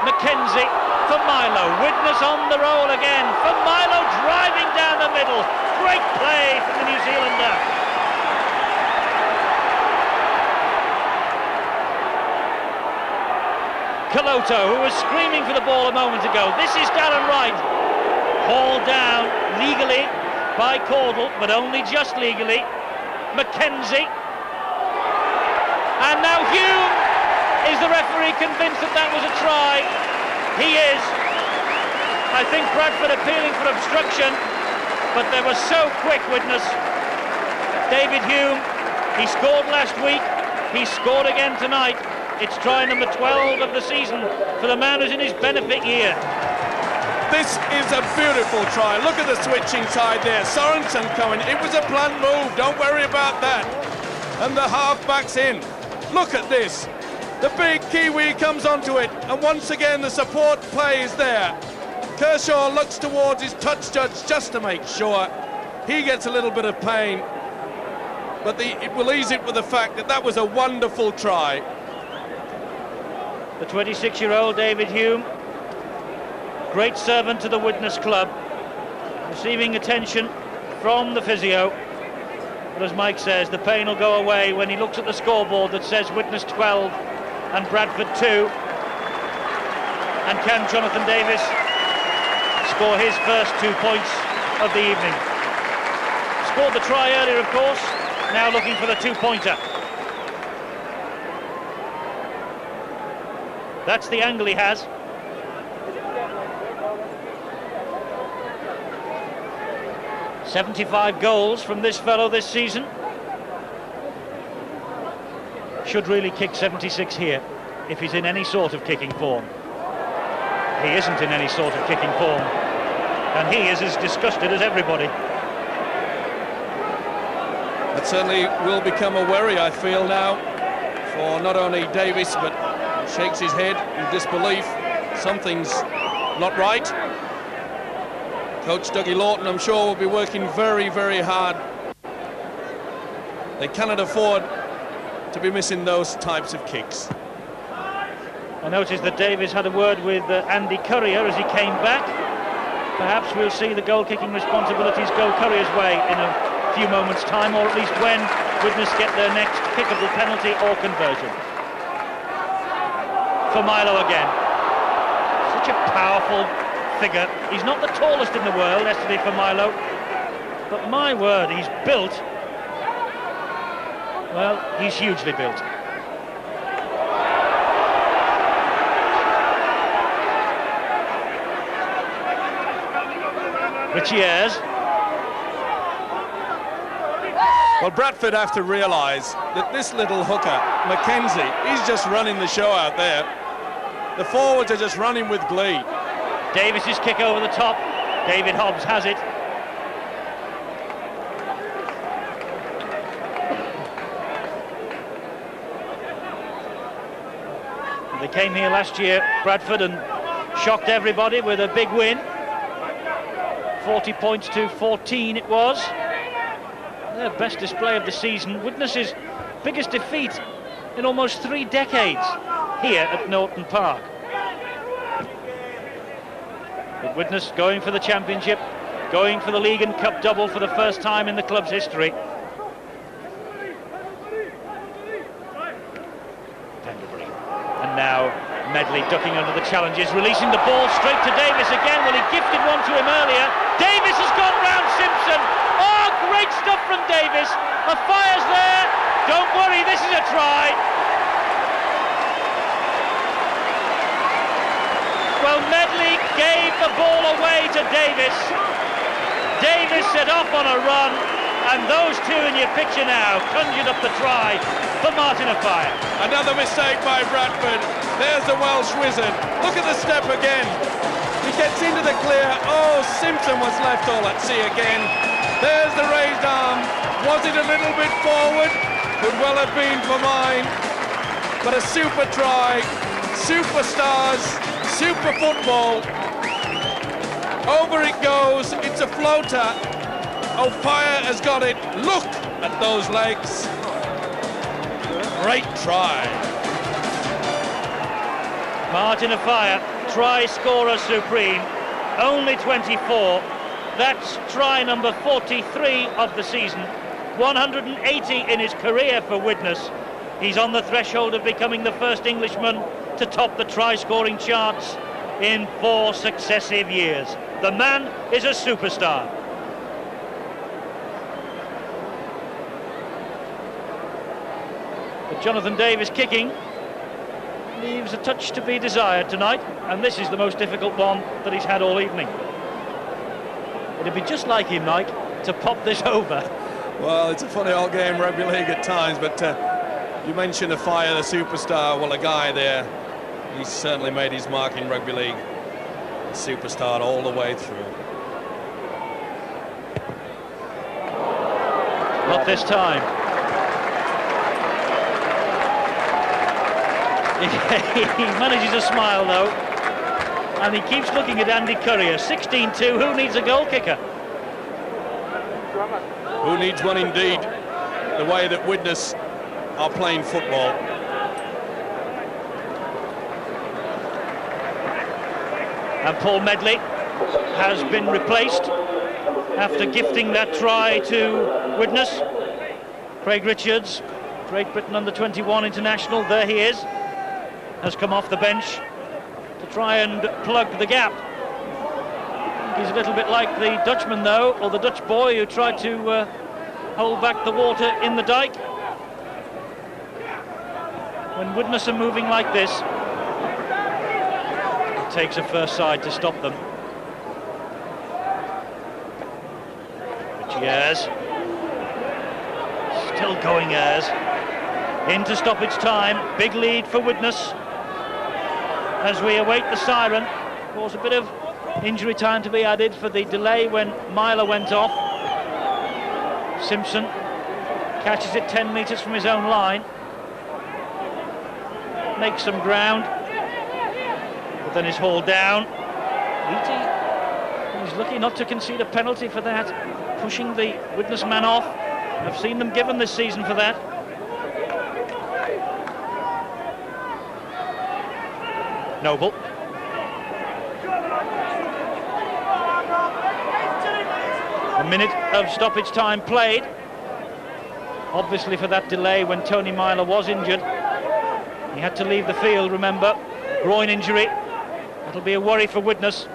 Mackenzie for Milo. Widnes on the roll again. For Milo, driving down the middle. Great play from the New Zealander. Kaloto, who was screaming for the ball a moment ago. This is Darren Wright. Hauled down legally by Caudle, but only just legally. Mackenzie. And now Hume. Is the referee convinced that that was a try? He is. I think Bradford appealing for obstruction, but they were so quick, Widnes. David Hume, he scored last week, he scored again tonight. It's try number 12 of the season for the man who's in his benefit year. This is a beautiful try. Look at the switching side there. Sorensen coming. It was a planned move. Don't worry about that. And the half-back's in. Look at this. The big Kiwi comes onto it, and once again the support play is there. Kershaw looks towards his touch judge just to make sure. He gets a little bit of pain, but it will ease it with the fact that that was a wonderful try. The 26-year-old David Hume, great servant to the Widnes club, receiving attention from the physio. But as Mike says, the pain will go away when he looks at the scoreboard that says Widnes 12 and Bradford 2. And can Jonathan Davis score his first 2 points of the evening? Scored the try earlier, of course, now looking for the 2-pointer. That's the angle he has. "75 goals from this fellow this season. Should really kick 76 here if he's in any sort of kicking form. He isn't in any sort of kicking form, and he is as disgusted as everybody. That certainly will become a worry, I feel now, for not only Davis, but shakes his head in disbelief. Something's not right. Coach Dougie Lawton, I'm sure, will be working very, very hard. They cannot afford to be missing those types of kicks. I noticed that Davis had a word with Andy Courier as he came back. Perhaps we'll see the goal-kicking responsibilities go Courier's way in a few moments' time, or at least when Widnes get their next kickable penalty or conversion. For Milo again. Such a powerful figure. He's not the tallest in the world yesterday for Milo, but my word, he's built. Well, he's hugely built. Richieres. Well, Bradford have to realise that this little hooker, Mackenzie, he's just running the show out there. The forwards are just running with glee. Davis's kick over the top. David Hobbs has it. They came here last year, Bradford, and shocked everybody with a big win. 40 points to 14 it was. Their best display of the season. Widnes' biggest defeat in almost 3 decades here at Norton Park. But Widnes going for the championship, going for the league and cup double for the first time in the club's history. Pendlebury. And now Medley ducking under the challenges, releasing the ball straight to Davis again. Well, he gifted one to him earlier. Davis has gone round Simpson. Oh, great stuff from Davis. A fire's there. Don't worry, this is a try. Well, Medley gave the ball away to Davis. Davis set off on a run, and those two in your picture now conjured up the try for Martin Afire. Another mistake by Bradford. There's the Welsh wizard. Look at the step again. He gets into the clear. Oh, Simpson was left all at sea again. There's the raised arm. Was it a little bit forward? Could well have been for mine. But a super try. Superstars. Super football. Over it goes. It's a floater. O'Fire has got it. Look at those legs. Great try. Martin Afire, try scorer supreme, only 24. That's try number 43 of the season. 180 in his career for Widnes. He's on the threshold of becoming the first Englishman to top the try-scoring charts in 4 successive years. The man is a superstar. But Jonathan Davis kicking leaves a touch to be desired tonight, and this is the most difficult one that he's had all evening. It'd be just like him, Mike, to pop this over. Well, it's a funny old game, rugby league at times, but you mentioned Afire, the superstar. Well, a guy there, he's certainly made his mark in rugby league. A superstar all the way through. Not this time. He manages a smile though, and he keeps looking at Andy Courier. 16-2, who needs a goal kicker? Who needs one indeed, the way that Widnes are playing football. And Paul Medley has been replaced after gifting that try to Widnes. Craig Richards, Great Britain under-21 international, there he is. Has come off the bench to try and plug the gap. He's a little bit like the Dutchman though, or the Dutch boy who tried to hold back the water in the dike. When Widnes are moving like this, it takes a first side to stop them. Richieres, still going Ayres. Into stoppage time, big lead for Widnes. As we await the siren, of course a bit of injury time to be added for the delay when Myler went off. Simpson catches it 10 metres from his own line. Makes some ground, but then is hauled down. Eaty, he's lucky not to concede a penalty for that, pushing the Widnes man off. I've seen them given this season for that. Noble. A minute of stoppage time played. Obviously for that delay when Tony Myler was injured. He had to leave the field, remember. Groin injury. That'll be a worry for Widnes.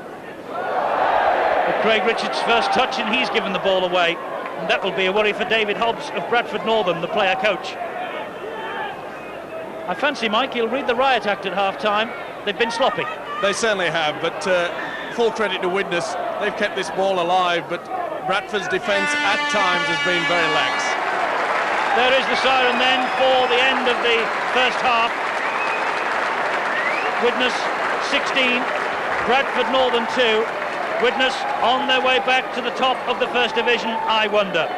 But Craig Richards' first touch, and he's given the ball away. And that will be a worry for David Hobbs of Bradford Northern, the player coach. I fancy, Mike, he'll read the riot act at half-time. They've been sloppy. They certainly have, but full credit to Widnes. They've kept this ball alive, but Bradford's defence at times has been very lax. There is the siren then for the end of the first half. Widnes 16, Bradford Northern 2. Widnes on their way back to the top of the First Division, I wonder.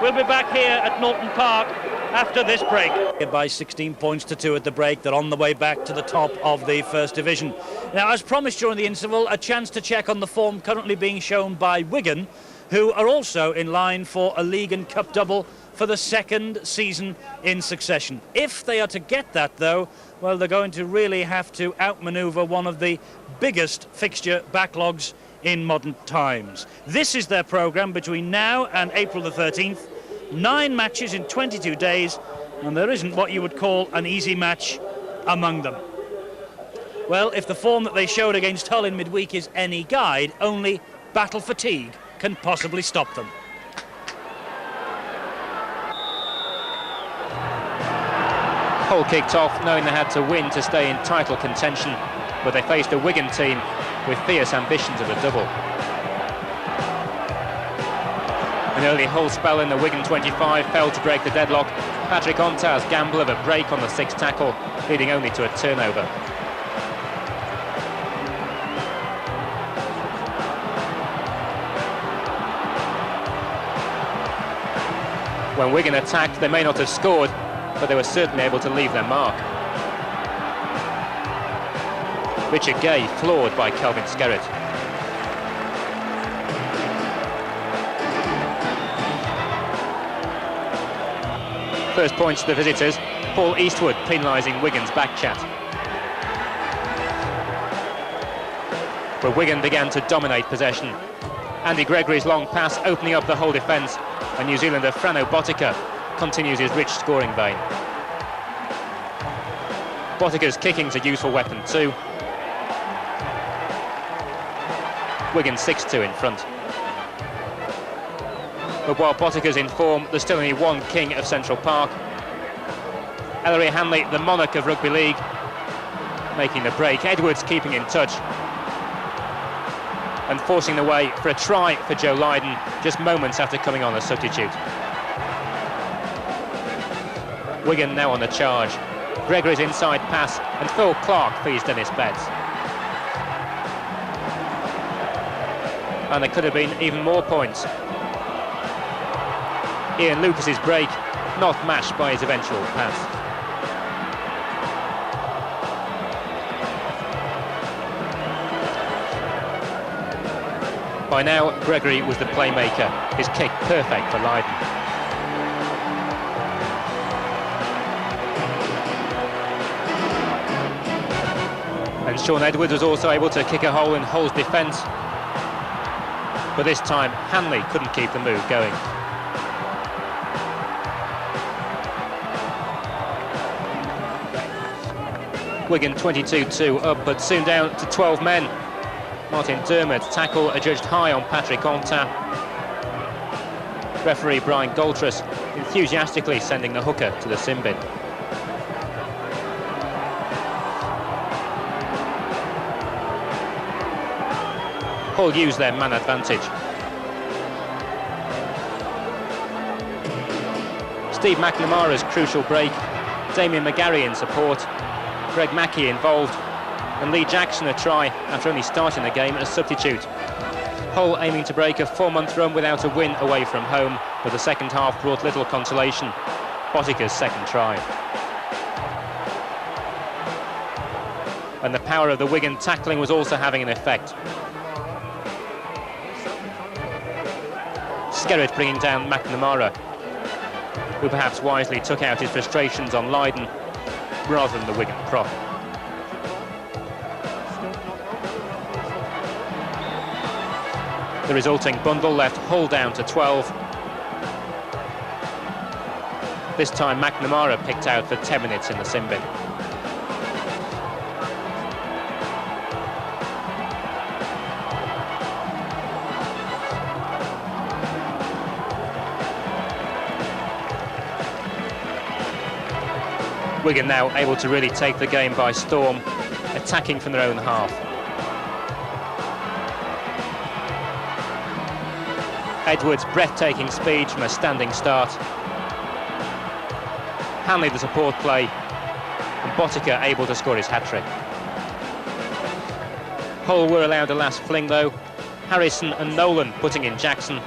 We'll be back here at Norton Park after this break. By 16 points to 2 at the break, they're on the way back to the top of the First Division. Now, as promised during the interval, a chance to check on the form currently being shown by Wigan, who are also in line for a League and Cup double for the second season in succession. If they are to get that, though, well, they're going to really have to outmaneuver one of the biggest fixture backlogs in modern times. This is their programme between now and April the 13th. 9 matches in 22 days, and there isn't what you would call an easy match among them. Well, if the form that they showed against Hull in midweek is any guide, only battle fatigue can possibly stop them. Hull kicked off knowing they had to win to stay in title contention, but they faced a Wigan team with fierce ambitions of a double. An early Hull spell in the Wigan 25 failed to break the deadlock. Patrick Ontar's gamble of a break on the 6th tackle, leading only to a turnover. When Wigan attacked, they may not have scored, but they were certainly able to leave their mark. Richard Gay floored by Kelvin Skerritt. First points to the visitors, Paul Eastwood penalising Wigan's back chat. But Wigan began to dominate possession. Andy Gregory's long pass opening up the whole defence, and New Zealander Frano Botica continues his rich scoring vein. Botica's kicking's a useful weapon too. Wigan 6-2 in front. But while Botica's in form, there's still only one king of Central Park. Ellery Hanley, the monarch of rugby league, making the break. Edwards keeping in touch and forcing the way for a try for Joe Lydon just moments after coming on as substitute. Wigan now on the charge. Gregory's inside pass, and Phil Clark feeds Dennis Betts. And there could have been even more points. Ian Lucas's break not matched by his eventual pass. By now, Gregory was the playmaker, his kick perfect for Lydon. And Sean Edwards was also able to kick a hole in Hull's defence. But this time, Hanley couldn't keep the move going. Wigan 22-2 up, but soon down to 12 men. Martin Dermot's tackle adjudged high on Patrick Ontar. Referee Brian Goltrus enthusiastically sending the hooker to the sin bin. Hull used their man advantage. Steve McNamara's crucial break, Damien McGarry in support, Greg Mackey involved, and Lee Jackson a try after only starting the game as substitute. Hull aiming to break a 4-month run without a win away from home, but the second half brought little consolation. Botica's second try. And the power of the Wigan tackling was also having an effect. Skerritt bringing down McNamara, who perhaps wisely took out his frustrations on Lydon rather than the Wigan prop. The resulting bundle left Hull down to 12. This time McNamara picked out for 10 minutes in the sin bin. Wigan now able to really take the game by storm, attacking from their own half. Edwards' breathtaking speed from a standing start. Hanley the support play, and Botica able to score his hat-trick. Hull were allowed a last fling though, Harrison and Nolan putting in Jackson.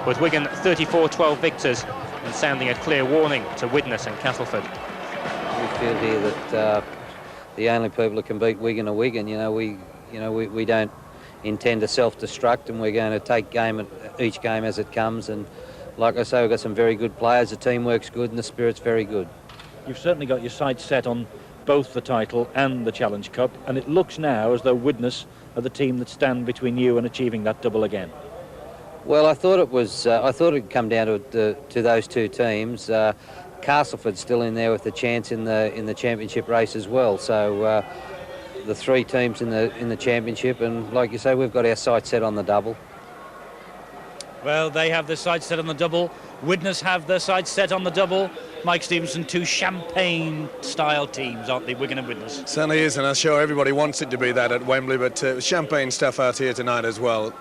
With Wigan 34-12 victors and sounding a clear warning to Widnes and Castleford. We feel here that the only people that can beat Wigan are Wigan. We don't intend to self-destruct, and we're going to take each game as it comes. And like I say, we've got some very good players. The teamwork's good and the spirit's very good. You've certainly got your sights set on both the title and the Challenge Cup, and it looks now as though Widnes are the team that stand between you and achieving that double again. Well, I thought it was. I thought it'd come down to those two teams. Castleford's still in there with a chance in the championship race as well. So the three teams in the championship, and like you say, we've got our sights set on the double. Well, they have their sights set on the double. Widnes have their sights set on the double. Mike Stevenson, two champagne-style teams, aren't they, Wigan and Widnes? Certainly is, and I'm sure everybody wants it to be that at Wembley, but champagne stuff out here tonight as well.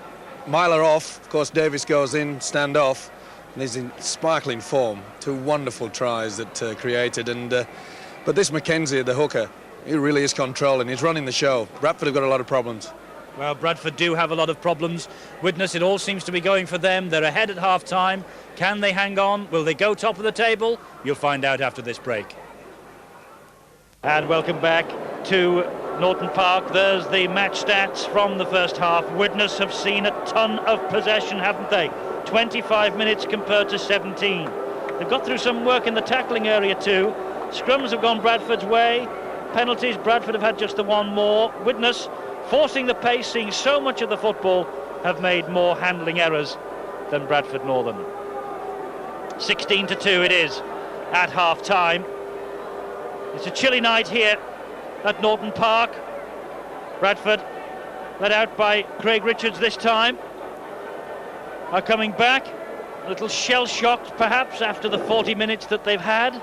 Myler off, of course, Davis goes in, stand off, and he's in sparkling form. Two wonderful tries that created, and but this Mackenzie, the hooker, he really is controlling. He's running the show. Bradford have got a lot of problems. Well, Bradford do have a lot of problems. Widnes, it all seems to be going for them. They're ahead at half-time. Can they hang on? Will they go top of the table? You'll find out after this break. And welcome back to Norton Park. There's the match stats from the first half. Widnes have seen a ton of possession, haven't they? 25 minutes compared to 17. They've got through some work in the tackling area too. Scrums have gone Bradford's way. Penalties, Bradford have had just the one more. Widnes, forcing the pace, seeing so much of the football, have made more handling errors than Bradford Northern. 16-2 it is at half-time. It's a chilly night here at Norton Park. Bradford, led out by Craig Richards this time, are coming back, a little shell-shocked perhaps after the 40 minutes that they've had.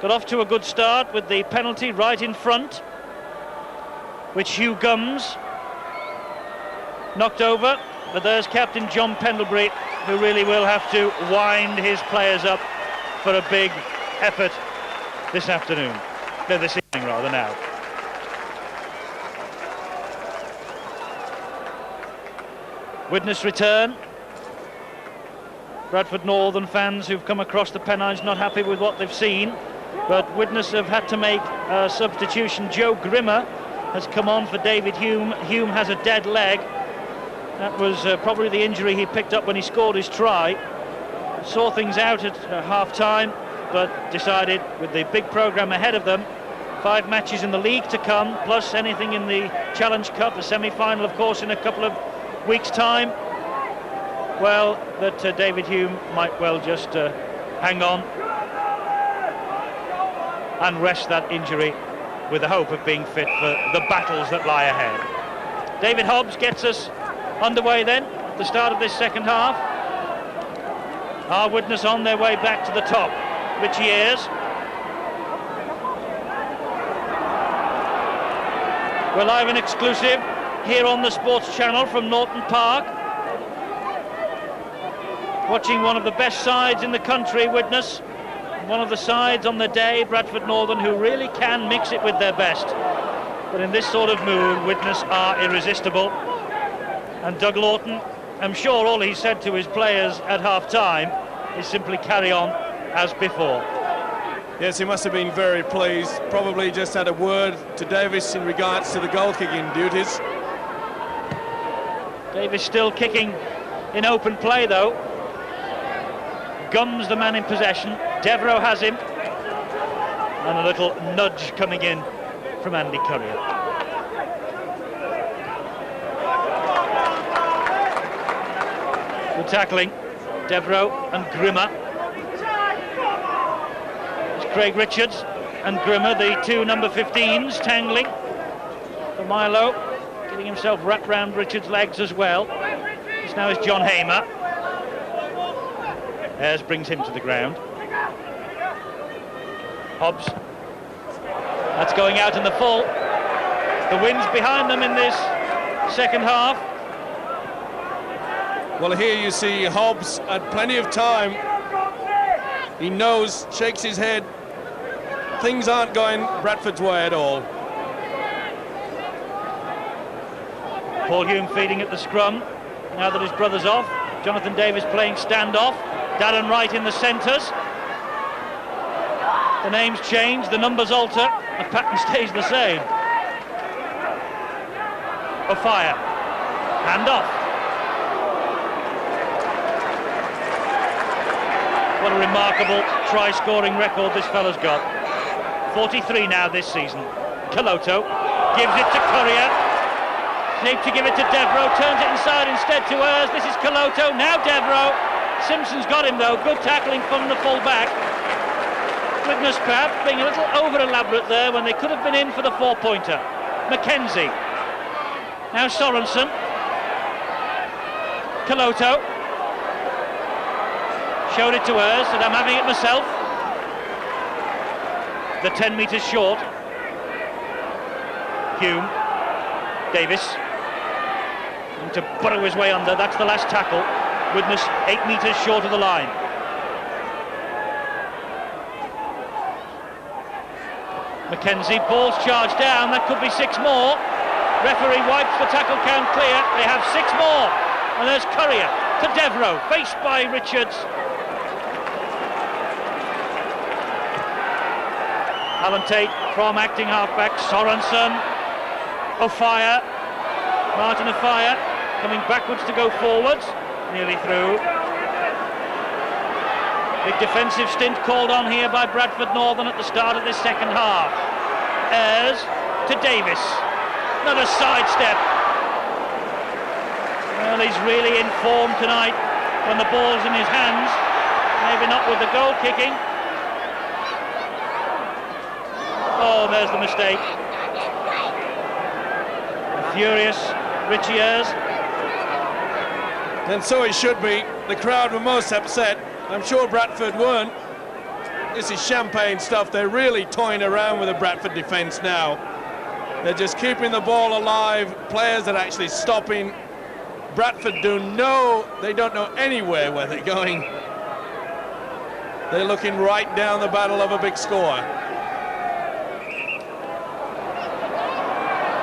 Got off to a good start with the penalty right in front, which Hugh Gums knocked over, but there's captain John Pendlebury, who really will have to wind his players up for a big effort this afternoon. No, this evening rather now. Widnes return. Bradford Northern fans who've come across the Pennines not happy with what they've seen, but Widnes have had to make a substitution. Joe Grimmer has come on for David Hume. Hume has a dead leg. That was probably the injury he picked up when he scored his try. Saw things out at half-time, but decided with the big programme ahead of them, 5 matches in the league to come, plus anything in the Challenge Cup, a semi-final, of course, in a couple of weeks' time, well, that David Hume might well just hang on and rest that injury with the hope of being fit for the battles that lie ahead. David Hobbs gets us underway then at the start of this second half. Our Widnes on their way back to the top. Richie Ayres. We're live and exclusive here on the Sports Channel from Norton Park. Watching one of the best sides in the country, Widnes. One of the sides on the day, Bradford Northern, who really can mix it with their best. But in this sort of mood, Widnes are irresistible. And Doug Lawton, I'm sure all he said to his players at half-time is simply carry on as before. Yes, he must have been very pleased. Probably just had a word to Davis in regards to the goal-kicking duties. Davis still kicking in open play though. Gums the man in possession. Devereux has him. And a little nudge coming in from Andy Currier. Good tackling. Devereux and Grimmer. It's Craig Richards and Grimmer, the two number 15s, tangling for Milo, getting himself wrapped round Richards' legs as well. This now is John Hamer. Ayres brings him to the ground. Hobbs. That's going out in the full. The wind's behind them in this second half. Well, here you see Hobbs had plenty of time. He knows, shakes his head. Things aren't going Bradford's way at all. Paul Hume feeding at the scrum. Now that his brother's off. Jonathan Davis playing standoff. Darren Wright in the centres. The names change, the numbers alter, the pattern stays the same. A fire. Hand off. What a remarkable try-scoring record this fella's got. 43 now this season. Caloto gives it to Currier. Need to give it to Devereux, turns it inside instead to Ayres. This is Caloto, now Devereux. Simpson's got him though, good tackling from the full-back. Widnes perhaps being a little over-elaborate there when they could have been in for the four-pointer. Mackenzie. Now Sorensen. Caloto. Showed it to Ayres, said I'm having it myself. The 10 metres short. Hume. Davis. And to burrow his way under, that's the last tackle. Widnes 8 metres short of the line. Mackenzie, ball's charged down, that could be 6 more. Referee wipes the tackle count clear, they have 6 more. And there's Currier to Devereux, faced by Richards. Alan Tate from acting halfback, Sorensen, O'Fire, Martin O'Fire coming backwards to go forwards, nearly through. Big defensive stint called on here by Bradford Northern at the start of this second half. Ayres to Davis, another sidestep. Well, he's really in form tonight when the ball's in his hands, maybe not with the goal kicking. Oh, there's the mistake. Furious Richie Ayres. And so it should be. The crowd were most upset. I'm sure Bradford weren't. This is champagne stuff. They're really toying around with the Bradford defence now. They're just keeping the ball alive. Players are actually stopping. Bradford they don't know anywhere where they're going. They're looking right down the barrel of a big score.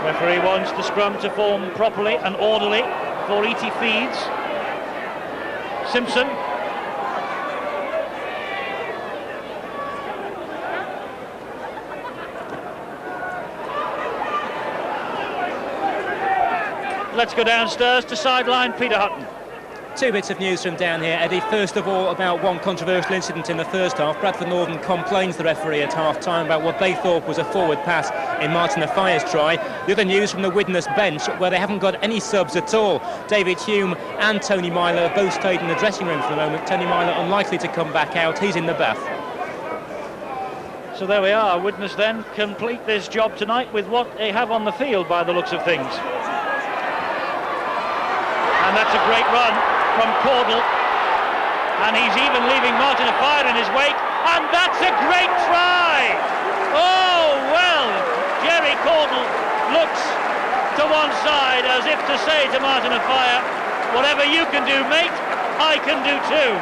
Referee wants the scrum to form properly and orderly before E.T. feeds. Simpson. Let's go downstairs to sideline Peter Hutton. 2 bits of news from down here, Eddie. First of all, about one controversial incident in the first half. Bradford Northern complains the referee at half-time about what they thought was a forward pass in Martin O'Fire's try. The other news from the Widnes bench, where they haven't got any subs at all. David Hume and Tony Myler both stayed in the dressing room for the moment. Tony Myler unlikely to come back out. He's in the bath. So there we are. Widnes then complete this job tonight with what they have on the field by the looks of things. And that's a great run from Caudle, and he's even leaving Martin O'Fire in his wake, and that's a great try! Oh, well, Jerry Caudle looks to one side as if to say to Martin O'Fire, whatever you can do, mate, I can do too.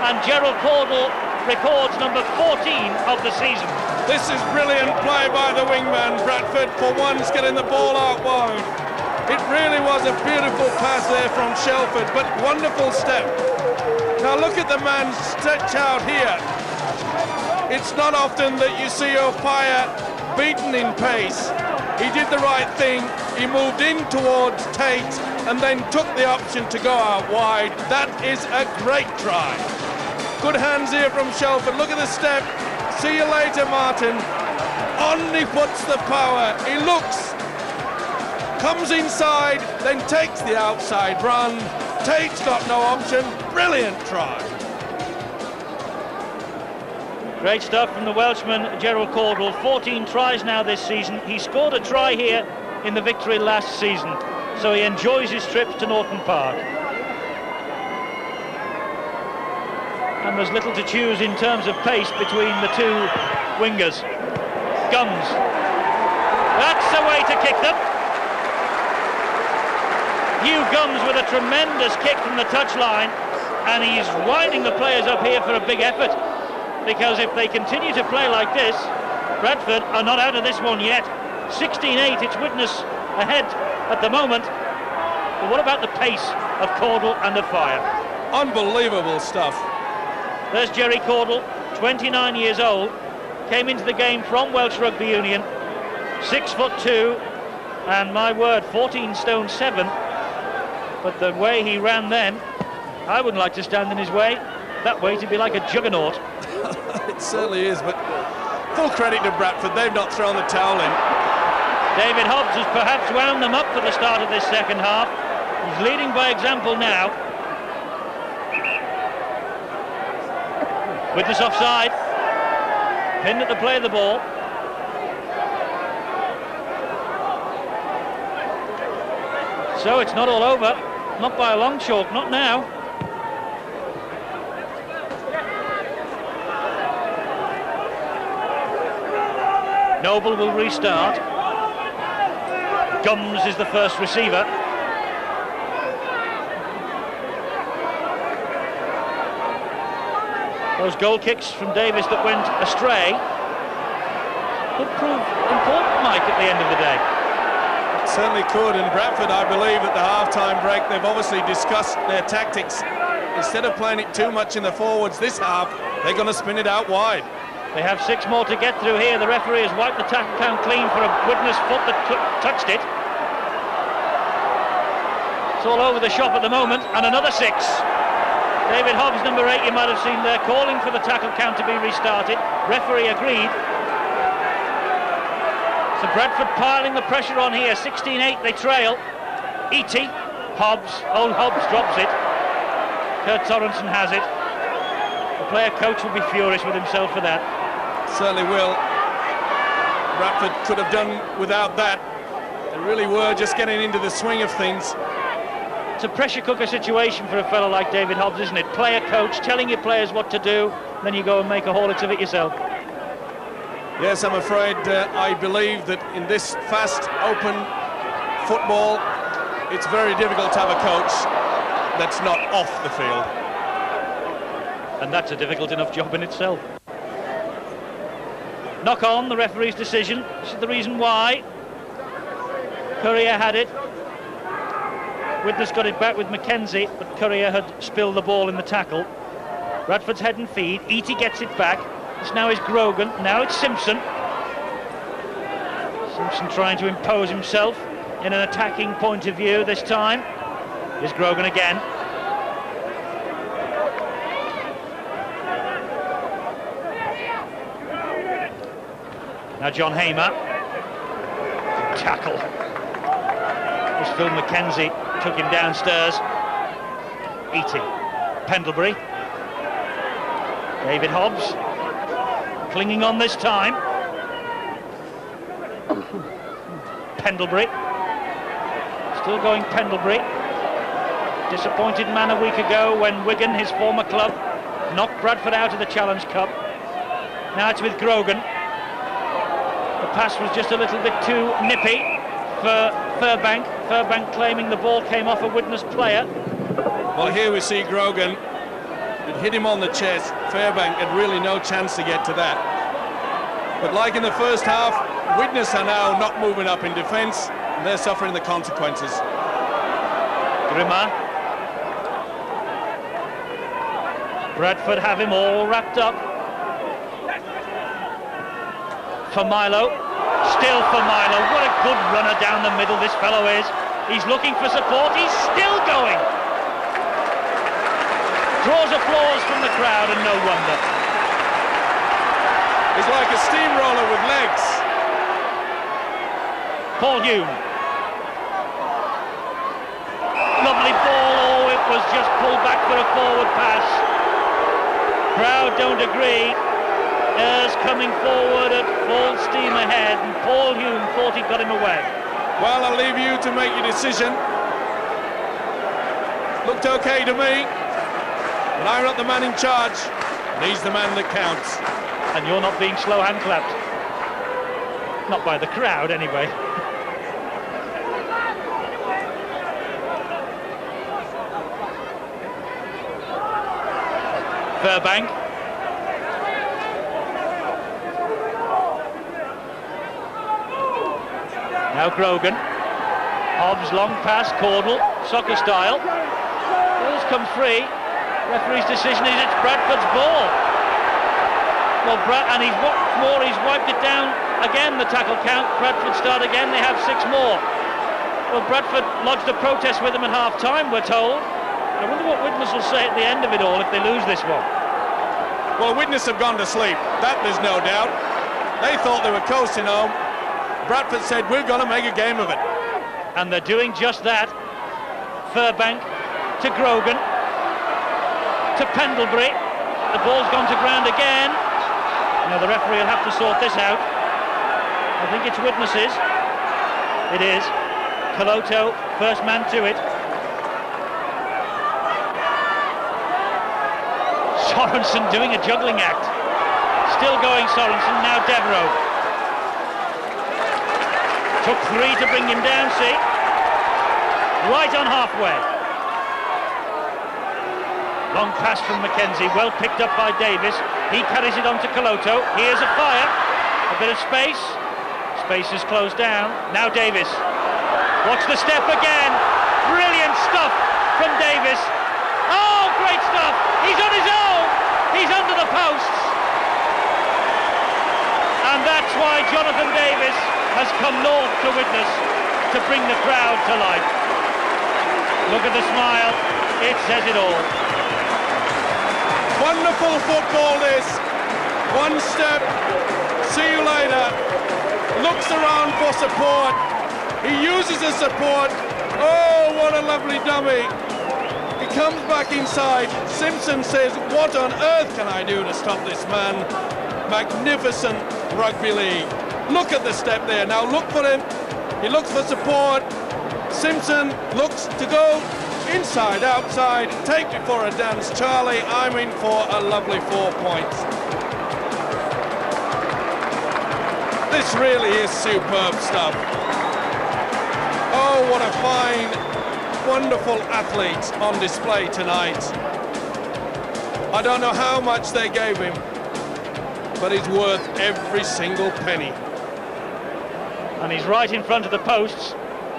And Gerald Caudle records number 14 of the season. This is brilliant play by the wingman. Bradford, for once, getting the ball out wide. It really was a beautiful pass there from Shelford, but wonderful step. Now look at the man stretch out here. It's not often that you see O'Fire beaten in pace. He did the right thing. He moved in towards Tate and then took the option to go out wide. That is a great try. Good hands here from Shelford. Look at the step. See you later, Martin. On he puts the power. He looks, comes inside, then takes the outside run. Tate's got no option. Brilliant try. Great stuff from the Welshman, Gerald Cordwell. 14 tries now this season. He scored a try here in the victory last season, so he enjoys his trips to Norton Park. And there's little to choose in terms of pace between the two wingers. Gums. That's the way to kick them. Hugh Gums with a tremendous kick from the touchline, and he's winding the players up here for a big effort, because if they continue to play like this, Bradford are not out of this one yet. 16-8, it's Widnes ahead at the moment. But what about the pace of Cordwell and the fire? Unbelievable stuff. There's Jerry Cordwell, 29 years old, came into the game from Welsh Rugby Union, 6'2", and my word, 14 stone 7. But the way he ran then, I wouldn't like to stand in his way. That way to be like a juggernaut. It certainly is, but full credit to Bradford, they've not thrown the towel in. David Hobbs has perhaps wound them up for the start of this second half. He's leading by example now. Widnes offside. Pinned at the play of the ball. So it's not all over. Not by a long chalk, not now. Noble will restart. Gums is the first receiver. Those goal kicks from Davis that went astray could prove important, Mike, at the end of the day. It certainly could, and Bradford, I believe, at the half-time break, they've obviously discussed their tactics. Instead of playing it too much in the forwards this half, they're going to spin it out wide. They have 6 more to get through here. The referee has wiped the tackle count clean for a Widnes foot that touched it. It's all over the shop at the moment, and another 6. David Hobbs, number 8, you might have seen there, calling for the tackle count to be restarted. Referee agreed. So Bradford piling the pressure on here. 16-8, they trail. E.T. Hobbs, old Hobbs drops it. Kurt Sorensen has it. The player coach will be furious with himself for that. Certainly will. Bradford could have done without that. They really were just getting into the swing of things. It's a pressure cooker situation for a fellow like David Hobbs, isn't it? Player coach telling your players what to do, then you go and make a haulage of it yourself. Yes, I'm afraid I believe that in this fast, open football, it's very difficult to have a coach that's not off the field. And that's a difficult enough job in itself. Knock on, the referee's decision. This is the reason why. Courier had it. Widnes got it back with Mackenzie, but Courier had spilled the ball in the tackle. Bradford's head and feed. Eaty gets it back. This now is Grogan. Now it's Simpson. Simpson trying to impose himself in an attacking point of view this time. Here's Grogan again. Now John Hamer. Tackle. As Phil Mackenzie took him downstairs. Eaty. Pendlebury. David Hobbs. Clinging on this time. Pendlebury. Still going Pendlebury. Disappointed man a week ago when Wigan, his former club, knocked Bradford out of the Challenge Cup. Now it's with Grogan. The pass was just a little bit too nippy for Furbank. Furbank claiming the ball came off a Widnes player. Well, here we see Grogan. It hit him on the chest. Fairbank had really no chance to get to that. But like in the first half, Widnes are now not moving up in defence, and they're suffering the consequences. Grimmer. Bradford have him all wrapped up. For Milo. Still for Milo. What a good runner down the middle this fellow is. He's looking for support. He's still going. Draws applause from the crowd, and no wonder. He's like a steamroller with legs. Paul Hume. Lovely ball. Oh, it was just pulled back for a forward pass. Crowd don't agree. Ayres coming forward at full steam ahead, and Paul Hume thought he'd got him away. Well, I'll leave you to make your decision. Looked okay to me. But I'm not the man in charge, and he's the man that counts. And you're not being slow hand clapped. Not by the crowd, anyway. Burbank. Now Grogan. Hobbs, long pass, Caudle, soccer style. Ball's come free. Referee's decision is it's Bradford's ball. Well, and he's wiped it down again, the tackle count. Bradford start again, they have 6 more. Well, Bradford lodged a protest with them at half-time, we're told. I wonder what Widnes will say at the end of it all if they lose this one. Well, Widnes have gone to sleep, that there's no doubt. They thought they were coasting home. Bradford said, we're going to make a game of it. And they're doing just that. Furbank to Grogan to Pendlebury. The ball's gone to ground again. Now the referee will have to sort this out. I think it's Widnes's. It is. Coloto, first man to it. Sorensen doing a juggling act. Still going Sorensen, now Devereux. Took 3 to bring him down, see? Right on halfway. Long pass from Mackenzie, well picked up by Davis. He carries it on to Coloto. Here's a fire. A bit of space. Space is closed down. Now Davis. Watch the step again. Brilliant stuff from Davis. Oh, great stuff. He's on his own. He's under the posts. And that's why Jonathan Davis has come north to Widnes to bring the crowd to life. Look at the smile. It says it all. Wonderful football this. One step, see you later. Looks around for support. He uses the support. Oh, what a lovely dummy. He comes back inside. Simpson says, what on earth can I do to stop this man? Magnificent rugby league. Look at the step there. Now look for him. He looks for support. Simpson looks to go inside, outside, take me for a dance. Charlie, I'm in for a lovely 4 points. This really is superb stuff. Oh, what a fine, wonderful athlete on display tonight. I don't know how much they gave him, but he's worth every single penny. And he's right in front of the posts.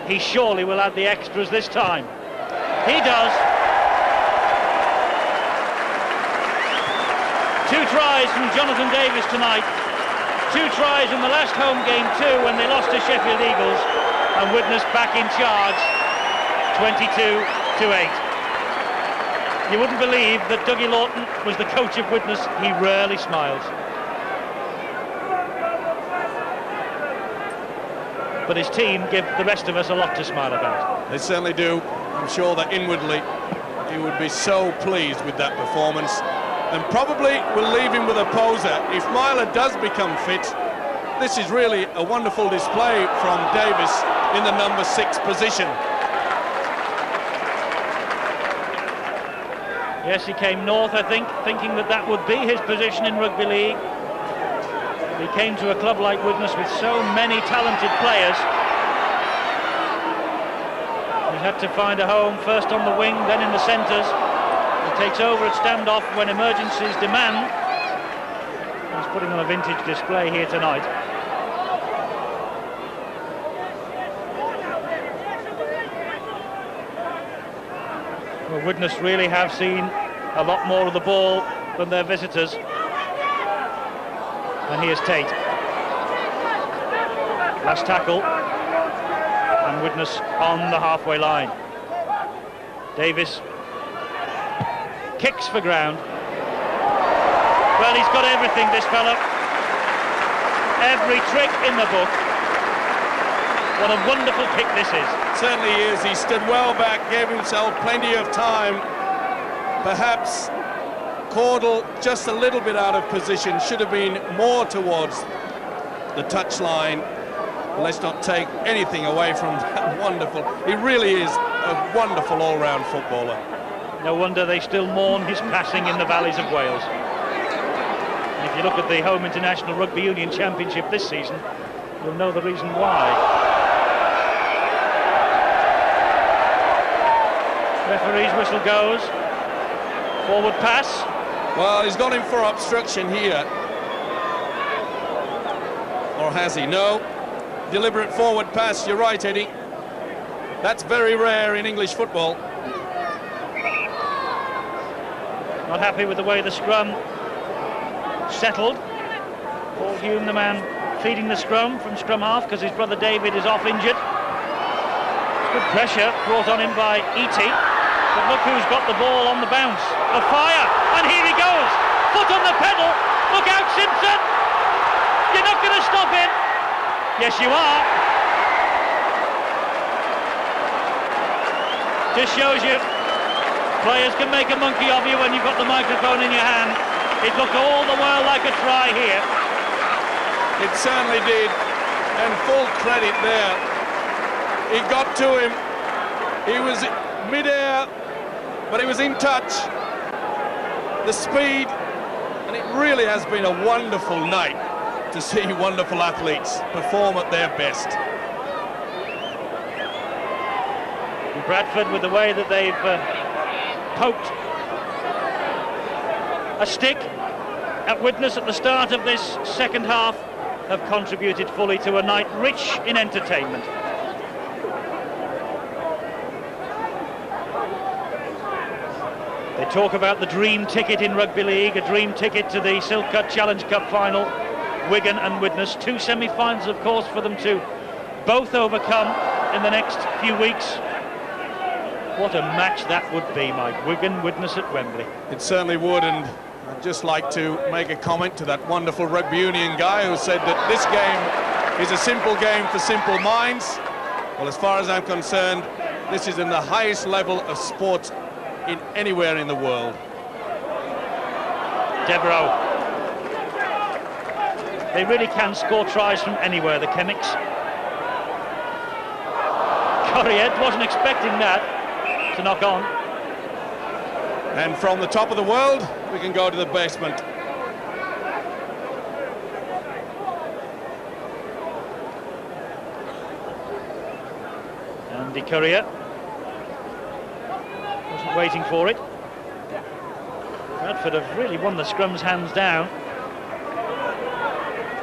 He surely will add the extras this time. He does. 2 tries from Jonathan Davis tonight. 2 tries in the last home game too, when they lost to Sheffield Eagles, and Widnes back in charge, 22-8. You wouldn't believe that Dougie Lawton was the coach of Widnes. He rarely smiles. But his team give the rest of us a lot to smile about. They certainly do. I'm sure that inwardly he would be so pleased with that performance, and probably will leave him with a poser. If Myler does become fit, this is really a wonderful display from Davis in the number 6 position. Yes, he came north, I think, thinking that that would be his position in rugby league. He came to a club like Widnes with so many talented players. He had to find a home, first on the wing, then in the centres. He takes over at standoff when emergencies demand. He's putting on a vintage display here tonight. Well, Widnes really have seen a lot more of the ball than their visitors. And here's Tate. Last tackle. And and Widnes on the halfway line. Davis kicks for ground. Well, he's got everything, this fella. Every trick in the book. What a wonderful kick this is. Certainly is. He stood well back, gave himself plenty of time. Perhaps Caudle just a little bit out of position, should have been more towards the touchline. Let's not take anything away from that wonderful. He really is a wonderful all-round footballer. No wonder they still mourn his passing in the valleys of Wales. And if you look at the Home International Rugby Union Championship this season, you'll know the reason why. Referee's whistle goes. Forward pass. Well, he's got him for obstruction here. Or has he? No. Deliberate forward pass, you're right, Eddie. That's very rare in English football. Not happy with the way the scrum settled. Paul Hume, the man feeding the scrum from scrum half, because his brother David is off injured. Good pressure brought on him by E.T. But look who's got the ball on the bounce. A fire, and here he goes. Foot on the pedal. Look out, Simpson. You're not going to stop him. Yes, you are. Just shows you players can make a monkey of you when you've got the microphone in your hand. It looked all the while like a try here. It certainly did, and full credit there. He got to him. He was mid-air, but he was in touch. The speed, and it really has been a wonderful night to see wonderful athletes perform at their best. And Bradford, with the way that they've poked a stick at Widnes at the start of this second half, have contributed fully to a night rich in entertainment. They talk about the dream ticket in rugby league, a dream ticket to the Silk-Cut Challenge Cup final. Wigan and Widnes, two semi-finals, of course, for them to both overcome in the next few weeks. What a match that would be, Mike. Wigan, Widnes at Wembley. It certainly would, and I'd just like to make a comment to that wonderful rugby union guy who said that this game is a simple game for simple minds. Well, as far as I'm concerned, this is in the highest level of sport in anywhere in the world. Devereaux. They really can score tries from anywhere, the Chemics. Corrier wasn't expecting that to knock on. And from the top of the world, we can go to the basement. Andy Corrier wasn't waiting for it. Bradford have really won the scrums hands down.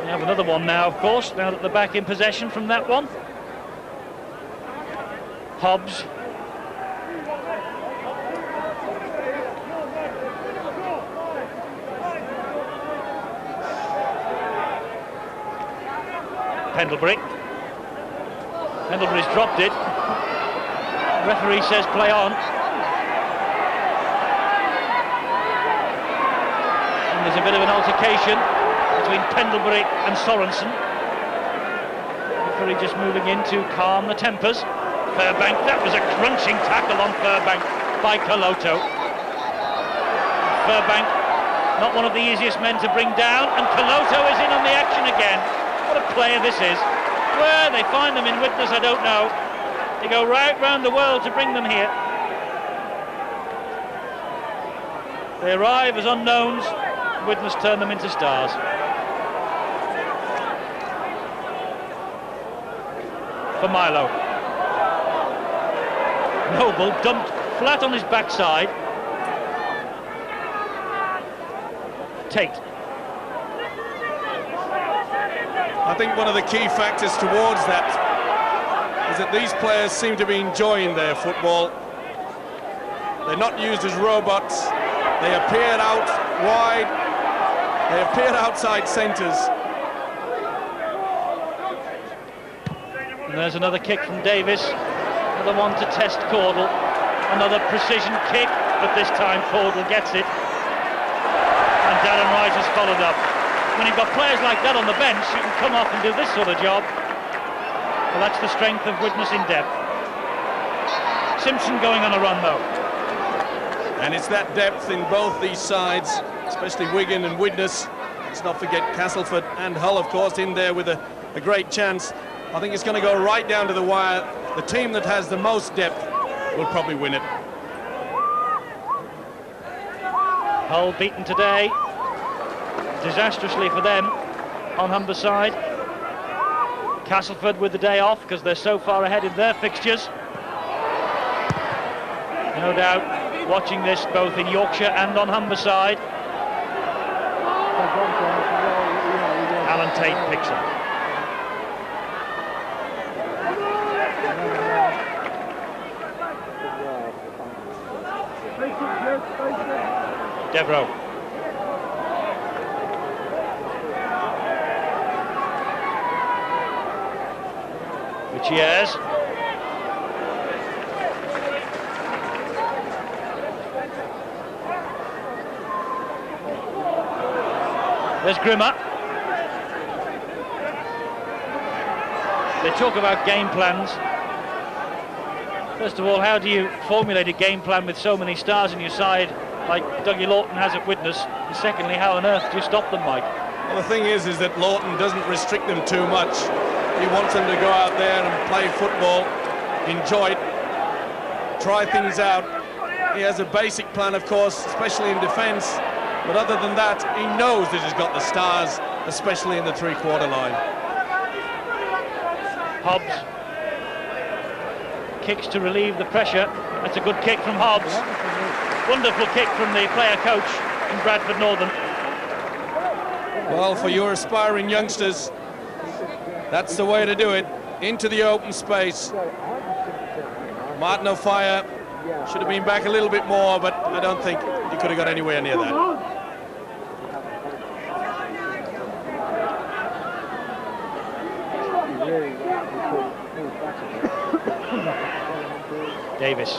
They have another one now, of course, now that they're back in possession from that one. Hobbs. Pendlebury. Pendlebury's dropped it. Referee says play on. And there's a bit of an altercation between Pendlebury and Sorensen. Referee just moving in to calm the tempers. Furbank, that was a crunching tackle on Furbank by Coloto. Furbank, not one of the easiest men to bring down, and Coloto is in on the action again. What a player this is. Where they find them in Widnes, I don't know. They go right round the world to bring them here. They arrive as unknowns. Widnes turn them into stars. For Milo. Noble dumped flat on his backside. Tate. I think one of the key factors towards that is that these players seem to be enjoying their football. They're not used as robots. They appear out wide. They appear outside centres. And there's another kick from Davis, another one to test Caudle, another precision kick, but this time Caudle gets it. And Darren Wright has followed up. When you've got players like that on the bench, you can come off and do this sort of job. Well, that's the strength of Widnes in depth. Simpson going on a run though. And it's that depth in both these sides, especially Wigan and Widnes. Let's not forget Castleford and Hull, of course, in there with a great chance. I think it's going to go right down to the wire. The team that has the most depth will probably win it. Hull beaten today, disastrously for them, on Humberside. Castleford with the day off because they're so far ahead in their fixtures. No doubt watching this both in Yorkshire and on Humberside. Alan Tate picks up. Devereux. Gutierrez. There's Grimmer. They talk about game plans. First of all, how do you formulate a game plan with so many stars in your side like Dougie Lawton has at Widnes? And secondly, how on earth do you stop them, Mike? Well, the thing is that Lawton doesn't restrict them too much. He wants them to go out there and play football, enjoy it, try things out. He has a basic plan, of course, especially in defence. But other than that, he knows that he's got the stars, especially in the three-quarter line. Hobbs kicks to relieve the pressure. That's a good kick from Hobbs. Wonderful kick from the player coach in Bradford Northern. Well, for your aspiring youngsters, that's the way to do it. Into the open space. Martin O'Fire should have been back a little bit more, but I don't think he could have got anywhere near that. Davis.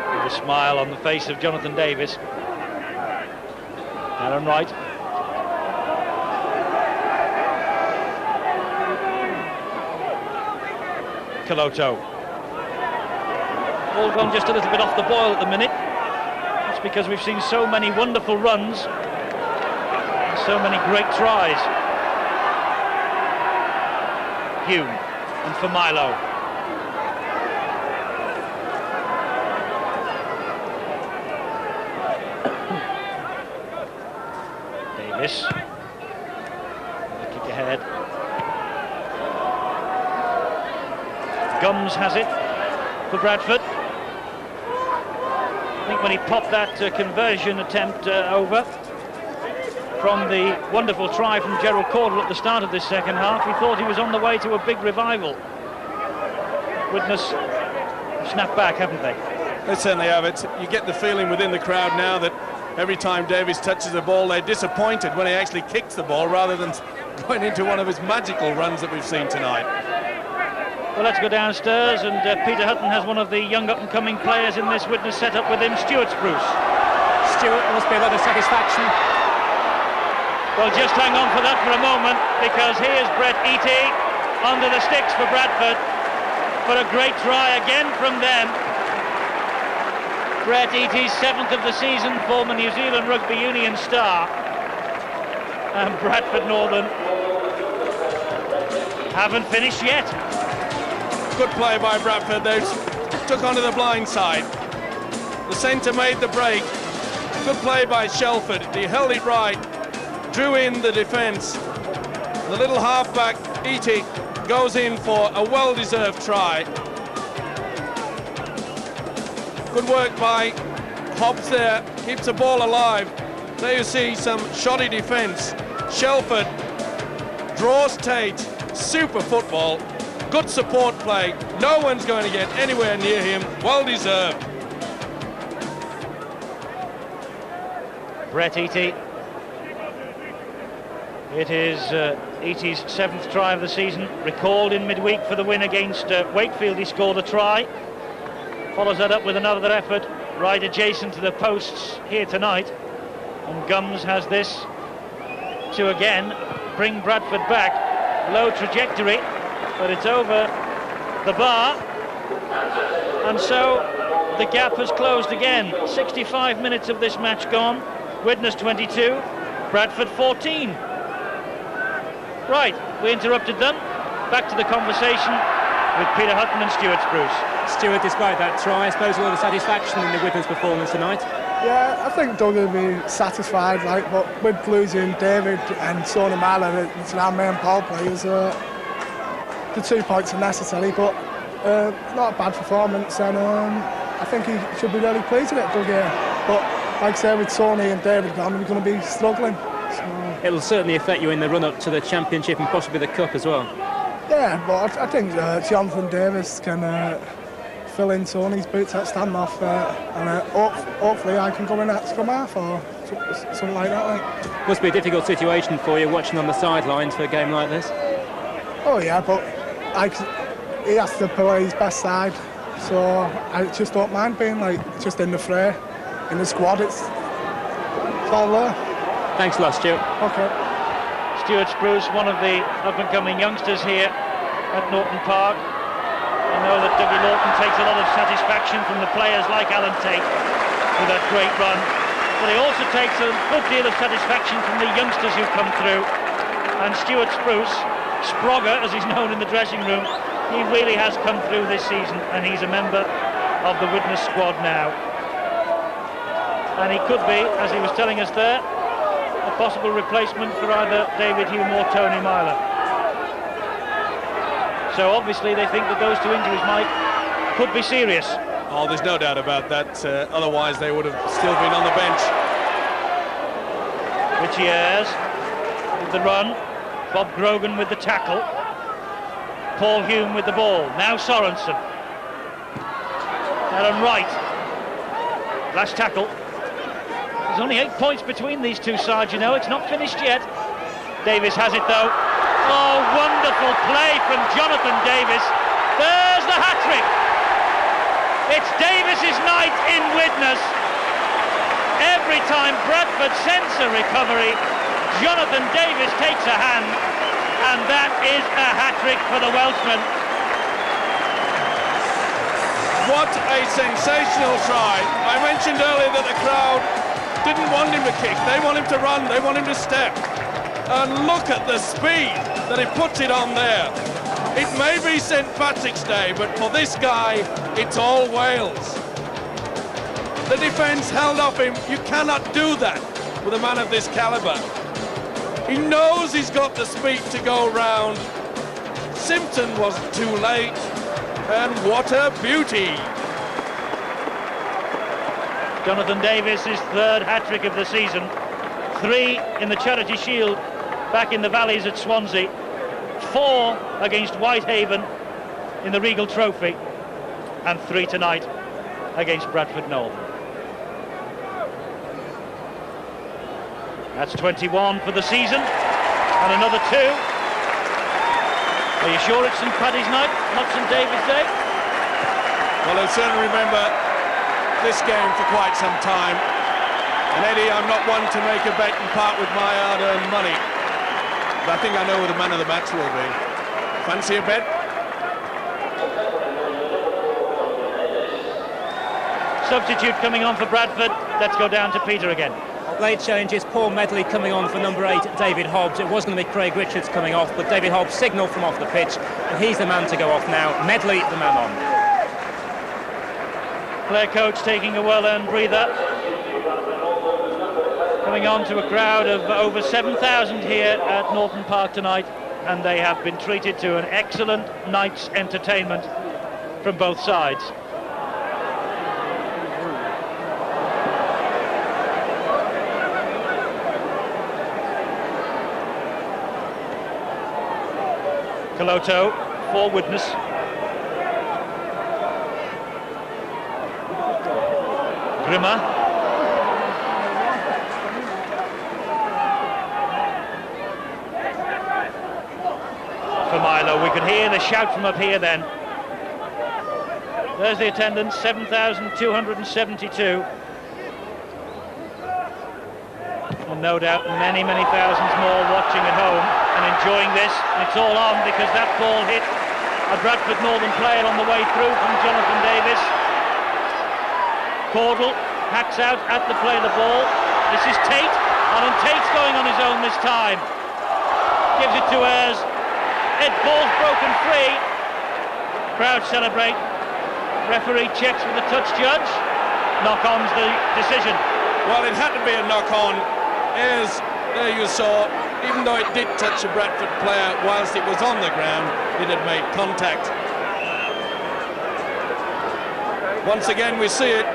With a smile on the face of Jonathan Davis. Darren Wright. Caloto. All gone just a little bit off the boil at the minute. That's because we've seen so many wonderful runs and so many great tries. Hume and for Milo. Davis. Another kick ahead. Gums has it for Bradford. I think when he popped that conversion attempt over from the wonderful try from Gerald Caudle at the start of this second half, he thought he was on the way to a big revival. Widnes snapped back, haven't they? They certainly have it. You get the feeling within the crowd now that every time Davis touches the ball, they're disappointed when he actually kicks the ball rather than going into one of his magical runs that we've seen tonight. Well, let's go downstairs, and Peter Hutton has one of the young up-and-coming players in this Widnes setup with him, Stuart Spruce. Stuart must be a lot of satisfaction. Well, just hang on for that for a moment, because here's Brett Eatey under the sticks for Bradford for a great try again from them. Brett Eatey's 7th of the season, former New Zealand Rugby Union star. And Bradford Northern haven't finished yet. Good play by Bradford. They took onto the blind side. The centre made the break. Good play by Shelford. He held it right, drew in the defence. The little halfback, Eatey, goes in for a well-deserved try. Good work by Hobbs there, keeps the ball alive. There you see some shoddy defence. Shelford draws Tate, super football. Good support play. No one's going to get anywhere near him. Well deserved. Brett Eatey It is Eaty's 7th try of the season, recalled in midweek for the win against Wakefield. He scored a try, follows that up with another effort right adjacent to the posts here tonight, and Gums has this to again bring Bradford back. Low trajectory, but it's over the bar, and so the gap has closed again. 65 minutes of this match gone. Widnes 22, Bradford 14. Right, we interrupted them. Back to the conversation with Peter Hutton and Stuart Spruce. Stuart, despite that try, I suppose a lot of satisfaction in the Widnes performance tonight. Yeah, I think Doug will be satisfied, but with losing David and Sonny Myler, it's our main ball players, the 2 points are necessary, but not a bad performance, and I think he should be really pleased with it, Doug, yeah. But like I say, with Sonny and David gone, we're going to be struggling. So. It'll certainly affect you in the run-up to the Championship and possibly the Cup as well. Yeah, but I think Jonathan Davis can fill in Sonny's boots at standoff, and hopefully I can go in at scrum half or something like that. Must be a difficult situation for you watching on the sidelines for a game like this. Oh yeah, but he has to play his best side, so I just don't mind being just in the fray, in the squad. It's all there. Thanks a lot, Stuart. Okay. Stuart Spruce, one of the up-and-coming youngsters here at Norton Park. I know that Dougie Lawton takes a lot of satisfaction from the players like Alan Tate with that great run, but he also takes a good deal of satisfaction from the youngsters who come through. And Stuart Spruce, Sprogger as he's known in the dressing room, he really has come through this season, and he's a member of the Widnes squad now. And he could be, as he was telling us there, a possible replacement for either David Hume or Tony Myler. So obviously they think that those 2 injuries, Mike, could be serious. Oh, there's no doubt about that. Otherwise they would have still been on the bench. Richie Ayres with the run, Bob Grogan with the tackle, Paul Hume with the ball. Now Sorensen. Aaron Wright. Last tackle. There's only 8 points between these two sides, you know. It's not finished yet. Davis has it though. Oh, wonderful play from Jonathan Davis. There's the hat-trick. It's Davis's night in Widnes. Every time Bradford sends a recovery, Jonathan Davis takes a hand, and that is a hat-trick for the Welshman. What a sensational try. I mentioned earlier that the crowd didn't want him to kick. They want him to run, they want him to step. And look at the speed that he puts it on there. It may be St. Patrick's Day, but for this guy, it's all Wales. The defence held off him. You cannot do that with a man of this calibre. He knows he's got the speed to go round. Simpson was too late, and what a beauty. Jonathan Davis, his 3rd hat-trick of the season. 3 in the Charity Shield back in the Valleys at Swansea. 4 against Whitehaven in the Regal Trophy, and 3 tonight against Bradford North. That's 21 for the season, and another 2. Are you sure it's St. Paddy's night, not St. David's Day? Well, I certainly remember this game for quite some time. And Eddie, I'm not one to make a bet and part with my hard-earned money, but I think I know who the man of the match will be. Fancy a bet? Substitute coming on for Bradford. Let's go down to Peter again. Late changes, Paul Medley coming on for number 8, David Hobbs. It was going to be Craig Richards coming off, but David Hobbs signalled from off the pitch, and he's the man to go off now. Medley, the man on. Player coach taking a well-earned breather. Coming on to a crowd of over 7,000 here at Norton Park tonight, and they have been treated to an excellent night's entertainment from both sides. Caloto for Widnes. Grimmer. go. We could hear the shout from up here then. There's the attendance, 7,272. And no doubt many, many thousands more watching at home and enjoying this. And it's all on because that ball hit a Bradford Northern player on the way through from Jonathan Davis. Caudle hacks out at the play of the ball. This is Tate, and Tate's going on his own this time. Gives it to Ayres. Ball's broken free. Crowd celebrate. Referee checks with the touch judge. Knock-on's the decision. Well, it had to be a knock-on. Ayres, there you saw, even though it did touch a Bradford player whilst it was on the ground, it had made contact. Once again we see it.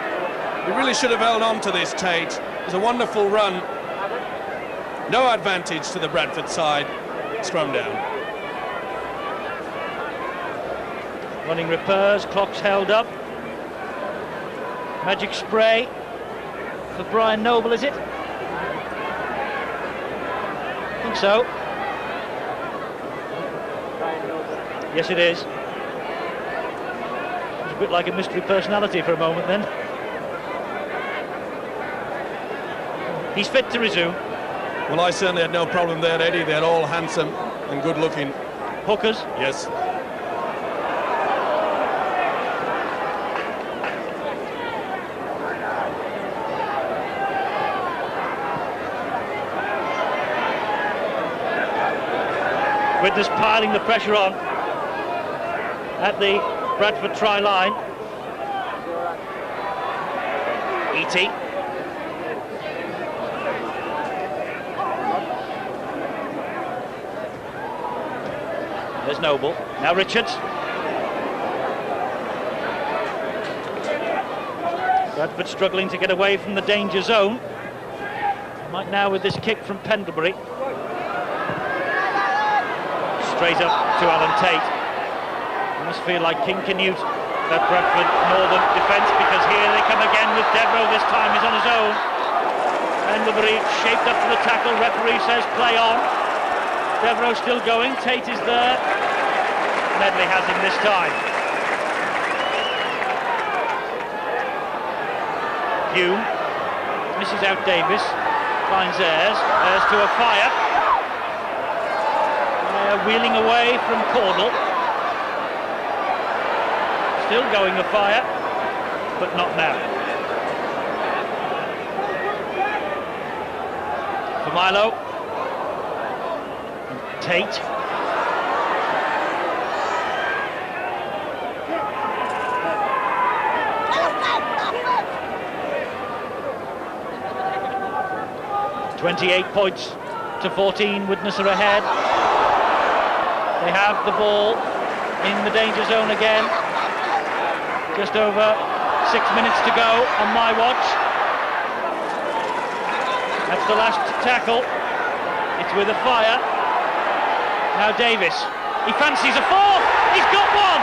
He really should have held on to this, Tate. It was a wonderful run. No advantage to the Bradford side. Scrum down. Running repairs, clock's held up. Magic spray for Brian Noble, is it? I think so. Yes, it is. It's a bit like a mystery personality for a moment then. He's fit to resume. Well, I certainly had no problem there, Eddie. They're all handsome and good looking. Hookers? Yes. Widnes piling the pressure on at the Bradford try line. E.T. There's Noble. Now Richards. Bradford struggling to get away from the danger zone. Might now with this kick from Pendlebury. Straight up to Alan Tate. It must feel like King Canute, that Bradford Northern defence, because here they come again with Devereux. This time he's on his own. Pendlebury shaped up for the tackle. Referee says play on. Devereux still going. Tate is there. Medley has him this time. Hume misses out Davis. Finds Ayres. Ayres to a fire. Wheeling away from Caudle. Still going a fire, but not now. For Milo. Tate. "28 points to 14, Widnes are ahead. They have the ball in the danger zone again. Just over 6 minutes to go on my watch. That's the last tackle. It's with a fire. Now Davis. He fancies a fourth. He's got one.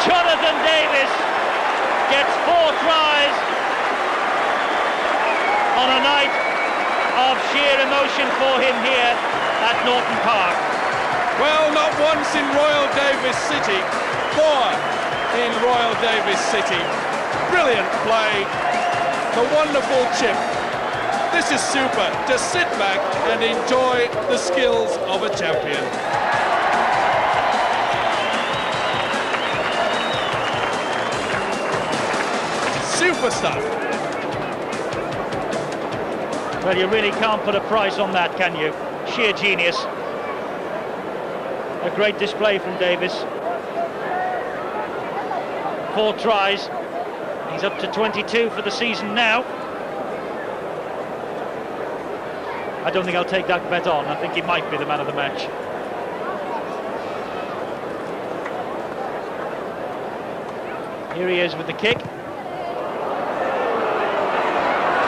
Jonathan Davis gets 4 tries on a night of sheer emotion for him here at Norton Park. Well, not once in Royal Davis City, 4 in Royal Davis City. Brilliant play, the wonderful chip. This is super. Just sit back and enjoy the skills of a champion. Super stuff. Well, you really can't put a price on that, can you? Sheer genius. A great display from Davis. 4 tries. He's up to 22 for the season now. I don't think I'll take that bet on. I think he might be the man of the match. Here he is with the kick.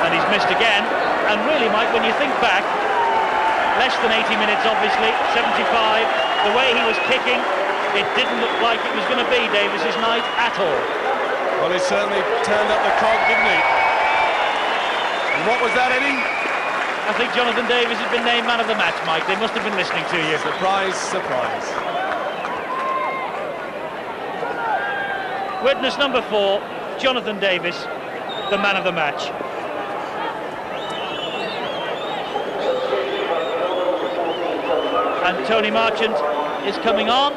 And he's missed again. And really, Mike, when you think back, less than 80 minutes, obviously, 75, the way he was kicking, it didn't look like it was going to be Davis's night at all. Well, he certainly turned up the cog, didn't he? And what was that, Eddie? I think Jonathan Davies has been named man of the match, Mike. They must have been listening to you. Surprise, surprise. Witness number 4, Jonathan Davies, the man of the match. And Tony Marchant is coming on,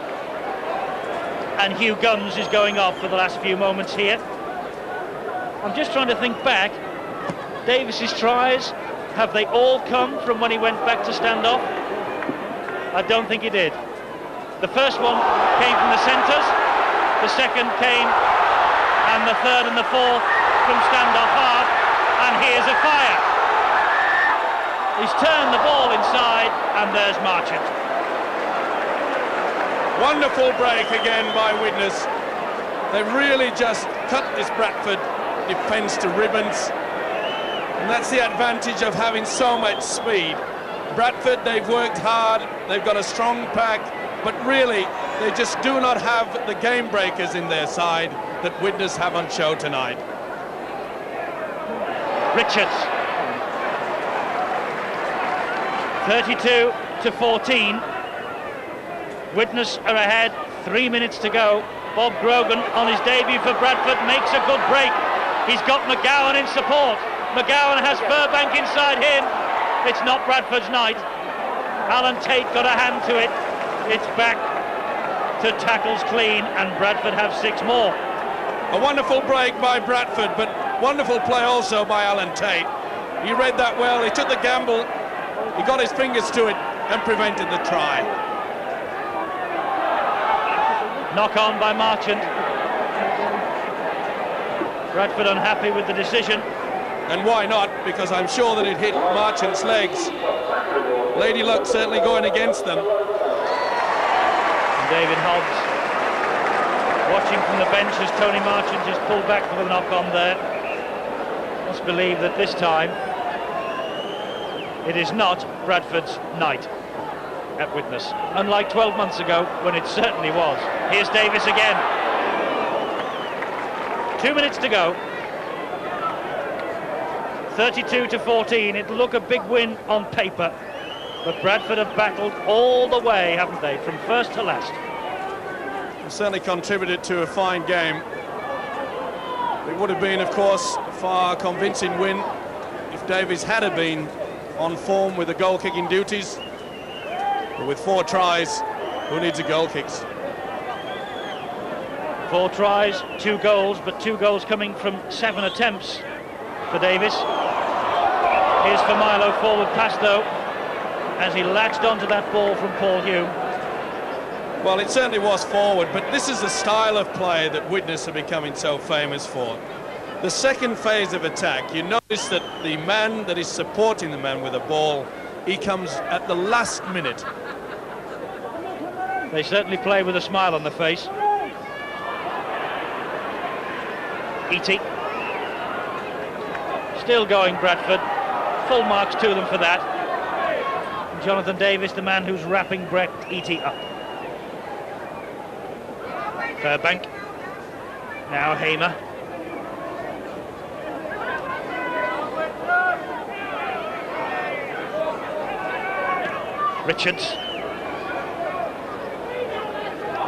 and Hugh Guns is going off for the last few moments here. I'm just trying to think back. Davies's tries, have they all come from when he went back to stand off? I don't think he did. The first one came from the centres, the second came, and the third and the fourth from stand-off half, and here's a fire. He's turned the ball inside, and there's Marchant. Wonderful break again by Widnes. They really just cut this Bradford defence to ribbons, and that's the advantage of having so much speed. Bradford, they've worked hard, they've got a strong pack, but really they just do not have the game breakers in their side that Widnes have on show tonight. Richards. 32-14. Widnes are ahead, 3 minutes to go. Bob Grogan on his debut for Bradford makes a good break. He's got McGowan in support. McGowan has Furbank inside him. It's not Bradford's night. Alan Tate got a hand to it. It's back to tackles clean, and Bradford have 6 more. A wonderful break by Bradford, but wonderful play also by Alan Tate. He read that well, he took the gamble, he got his fingers to it and prevented the try. Knock on by Marchant. Bradford unhappy with the decision. And why not? Because I'm sure that it hit Marchant's legs. Lady Luck certainly going against them. And David Hobbs watching from the bench as Tony Marchant just pulled back for the knock on there. Must believe that this time it is not Bradford's night at Widnes, unlike 12 months ago when it certainly was. Here's Davies again. 2 minutes to go. 32-14. It'll look a big win on paper, but Bradford have battled all the way, haven't they, from first to last. Certainly contributed to a fine game. It would have been, of course, a far convincing win if Davies had been on form with the goal-kicking duties. But with 4 tries, who needs a goal kicks? 4 tries, 2 goals, but 2 goals coming from 7 attempts for Davies. Here's for Milo, forward pass though, as he latched onto that ball from Paul Hume. Well, it certainly was forward, but this is the style of play that Widnes are becoming so famous for. The second phase of attack, you notice that the man that is supporting the man with the ball, he comes at the last minute. They certainly play with a smile on the face. Eaty. Still going, Bradford. Full marks to them for that. And Jonathan Davies, the man who's wrapping Brett Eaty up. Furbank. Now Hamer. Richards.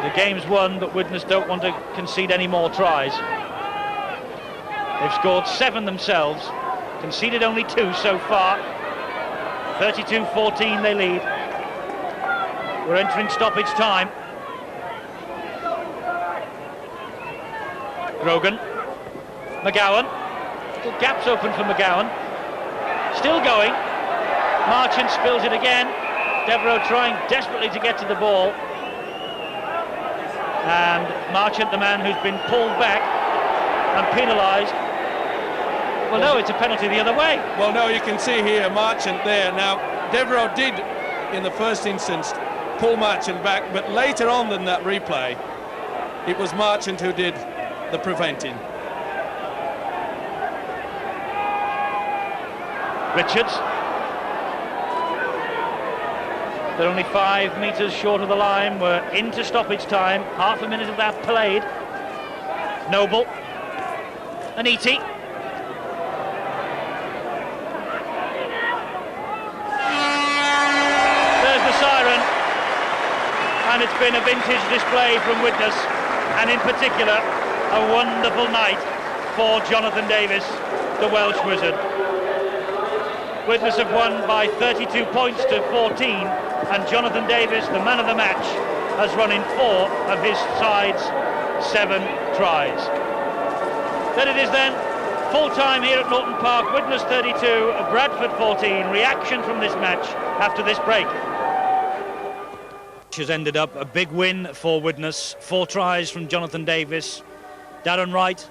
The game's won, but Widnes don't want to concede any more tries. They've scored 7 themselves, conceded only 2 so far. 32-14 they lead. We're entering stoppage time. Grogan. McGowan. Little gaps open for McGowan. Still going. Marchant spills it again. Devereux trying desperately to get to the ball. And Marchant, the man who's been pulled back and penalised. Well, no, it's a penalty the other way. Well, no, you can see here Marchant there. Now, Devereux did, in the first instance, pull Marchant back, but later on in that replay, it was Marchant who did the preventing. Richards. They're only 5 metres short of the line. We're into stoppage time. Half a minute of that played. Noble. And Eaty. and it's been a vintage display from Widnes, and in particular a wonderful night for Jonathan Davies, the Welsh wizard. Widnes have won by 32 points to 14, and Jonathan Davies, the man of the match, has run in 4 of his side's 7 tries. Then it is then full time here at Norton Park. Widnes 32, Bradford 14. Reaction from this match after this break. Which has ended up a big win for Widnes. 4 tries from Jonathan Davies, Darren Wright,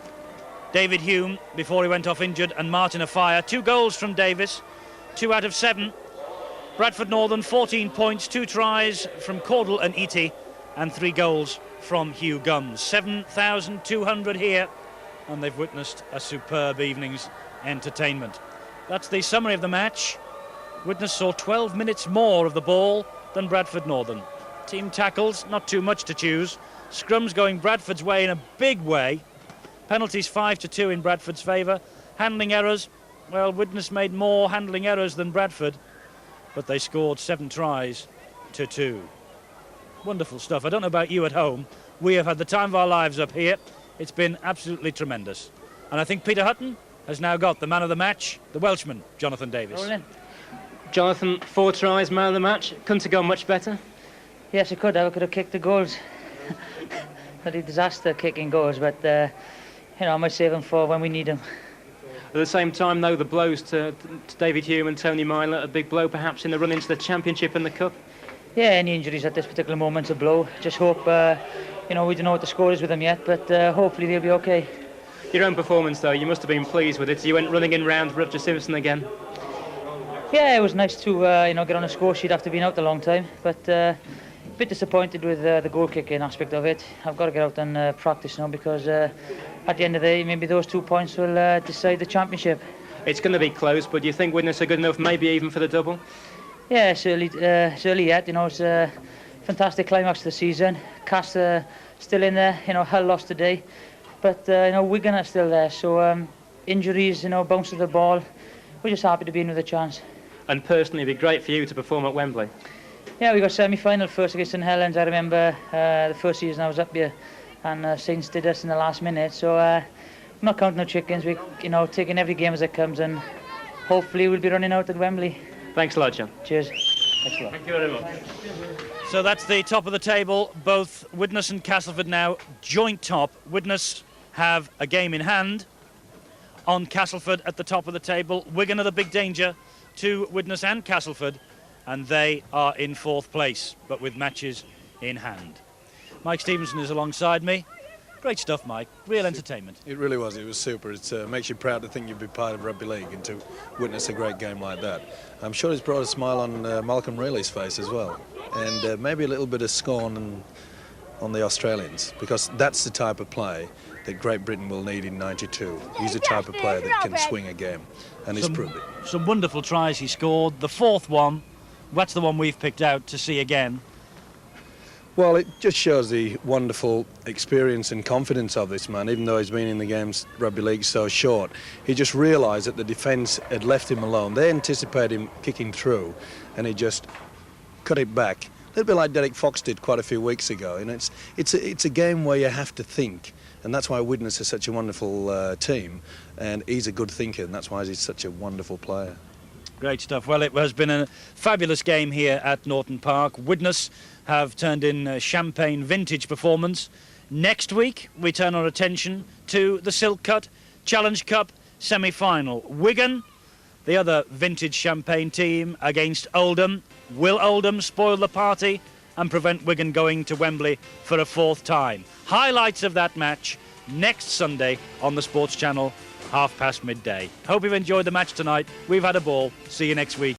David Hume before he went off injured, and Martin Afire. 2 goals from Davies, 2 out of 7. Bradford Northern 14 points, 2 tries from Caudle and Eatey, and 3 goals from Hugh Gums. 7,200 here, and they've witnessed a superb evening's entertainment. That's the summary of the match. Widnes saw 12 minutes more of the ball than Bradford Northern. Team tackles, not too much to choose. Scrums going Bradford's way in a big way. Penalties 5-2 in Bradford's favour. Handling errors, well, Widnes made more handling errors than Bradford, but they scored 7 tries to 2. Wonderful stuff. I don't know about you at home. We have had the time of our lives up here. It's been absolutely tremendous. And I think Peter Hutton has now got the man of the match, the Welshman, Jonathan Davies. Jonathan, 4 tries, man of the match. Couldn't have gone much better. Yes, I could have kicked the goals. Bloody disaster kicking goals, but you know, I might save them for when we need them. At the same time, though, the blows to David Hume and Tony Myler, a big blow perhaps in the run into the Championship and the Cup. Yeah, any injuries at this particular moment's a blow. Just hope, you know, we don't know what the score is with them yet, but hopefully they'll be okay. Your own performance, though, you must have been pleased with it. You went running in round Roger Simpson again. Yeah, it was nice to you know, get on a score sheet after being out a long time, but a bit disappointed with the goal kicking aspect of it. I've got to get out and practice now, because at the end of the day, maybe those 2 points will decide the championship. It's going to be close, but do you think Widnes are good enough, maybe even for the double? Yeah, certainly yet. You know, it's a fantastic climax to the season. Cass still in there. You know, Hull lost today, but you know, Wigan are still there. So injuries, you know, bounce of the ball. We're just happy to be in with a chance. And personally, it'd be great for you to perform at Wembley. Yeah, we got semi-final first against St Helens. I remember the first season I was up here, and Saints did us in the last minute. So I'm not counting no chickens. We, you know, taking every game as it comes, and hopefully we'll be running out at Wembley. Thanks a lot, John. Cheers. Thanks a lot. Thank you very much. So that's the top of the table. Both Widnes and Castleford now joint top. Widnes have a game in hand on Castleford at the top of the table. Wigan are the big danger to Widnes and Castleford, and they are in 4th place, but with matches in hand. Mike Stevenson is alongside me. Great stuff, Mike. Real entertainment. It really was. It was super. It makes you proud to think you'd be part of rugby league and to witness a great game like that. I'm sure it's brought a smile on Malcolm Reilly's face as well, and maybe a little bit of scorn on the Australians, because that's the type of play that Great Britain will need in '92. He's the type of player that can swing a game, and he's proved it. Some wonderful tries he scored. The 4th one, that's the one we've picked out to see again. Well, it just shows the wonderful experience and confidence of this man, even though he's been in the game's rugby league so short. He just realised that the defence had left him alone. They anticipated him kicking through, and he just cut it back. A little bit like Derek Fox did quite a few weeks ago. And it's a game where you have to think, and that's why Widnes is such a wonderful team, and he's a good thinker, and that's why he's such a wonderful player. Great stuff. Well, it has been a fabulous game here at Norton Park. Widnes have turned in a champagne vintage performance. Next week, we turn our attention to the Silk Cut Challenge Cup semi-final. Wigan, the other vintage champagne team, against Oldham. Will Oldham spoil the party and prevent Wigan going to Wembley for a 4th time? Highlights of that match next Sunday on the Sports Channel, midday. Hope you've enjoyed the match tonight. We've had a ball. See you next week.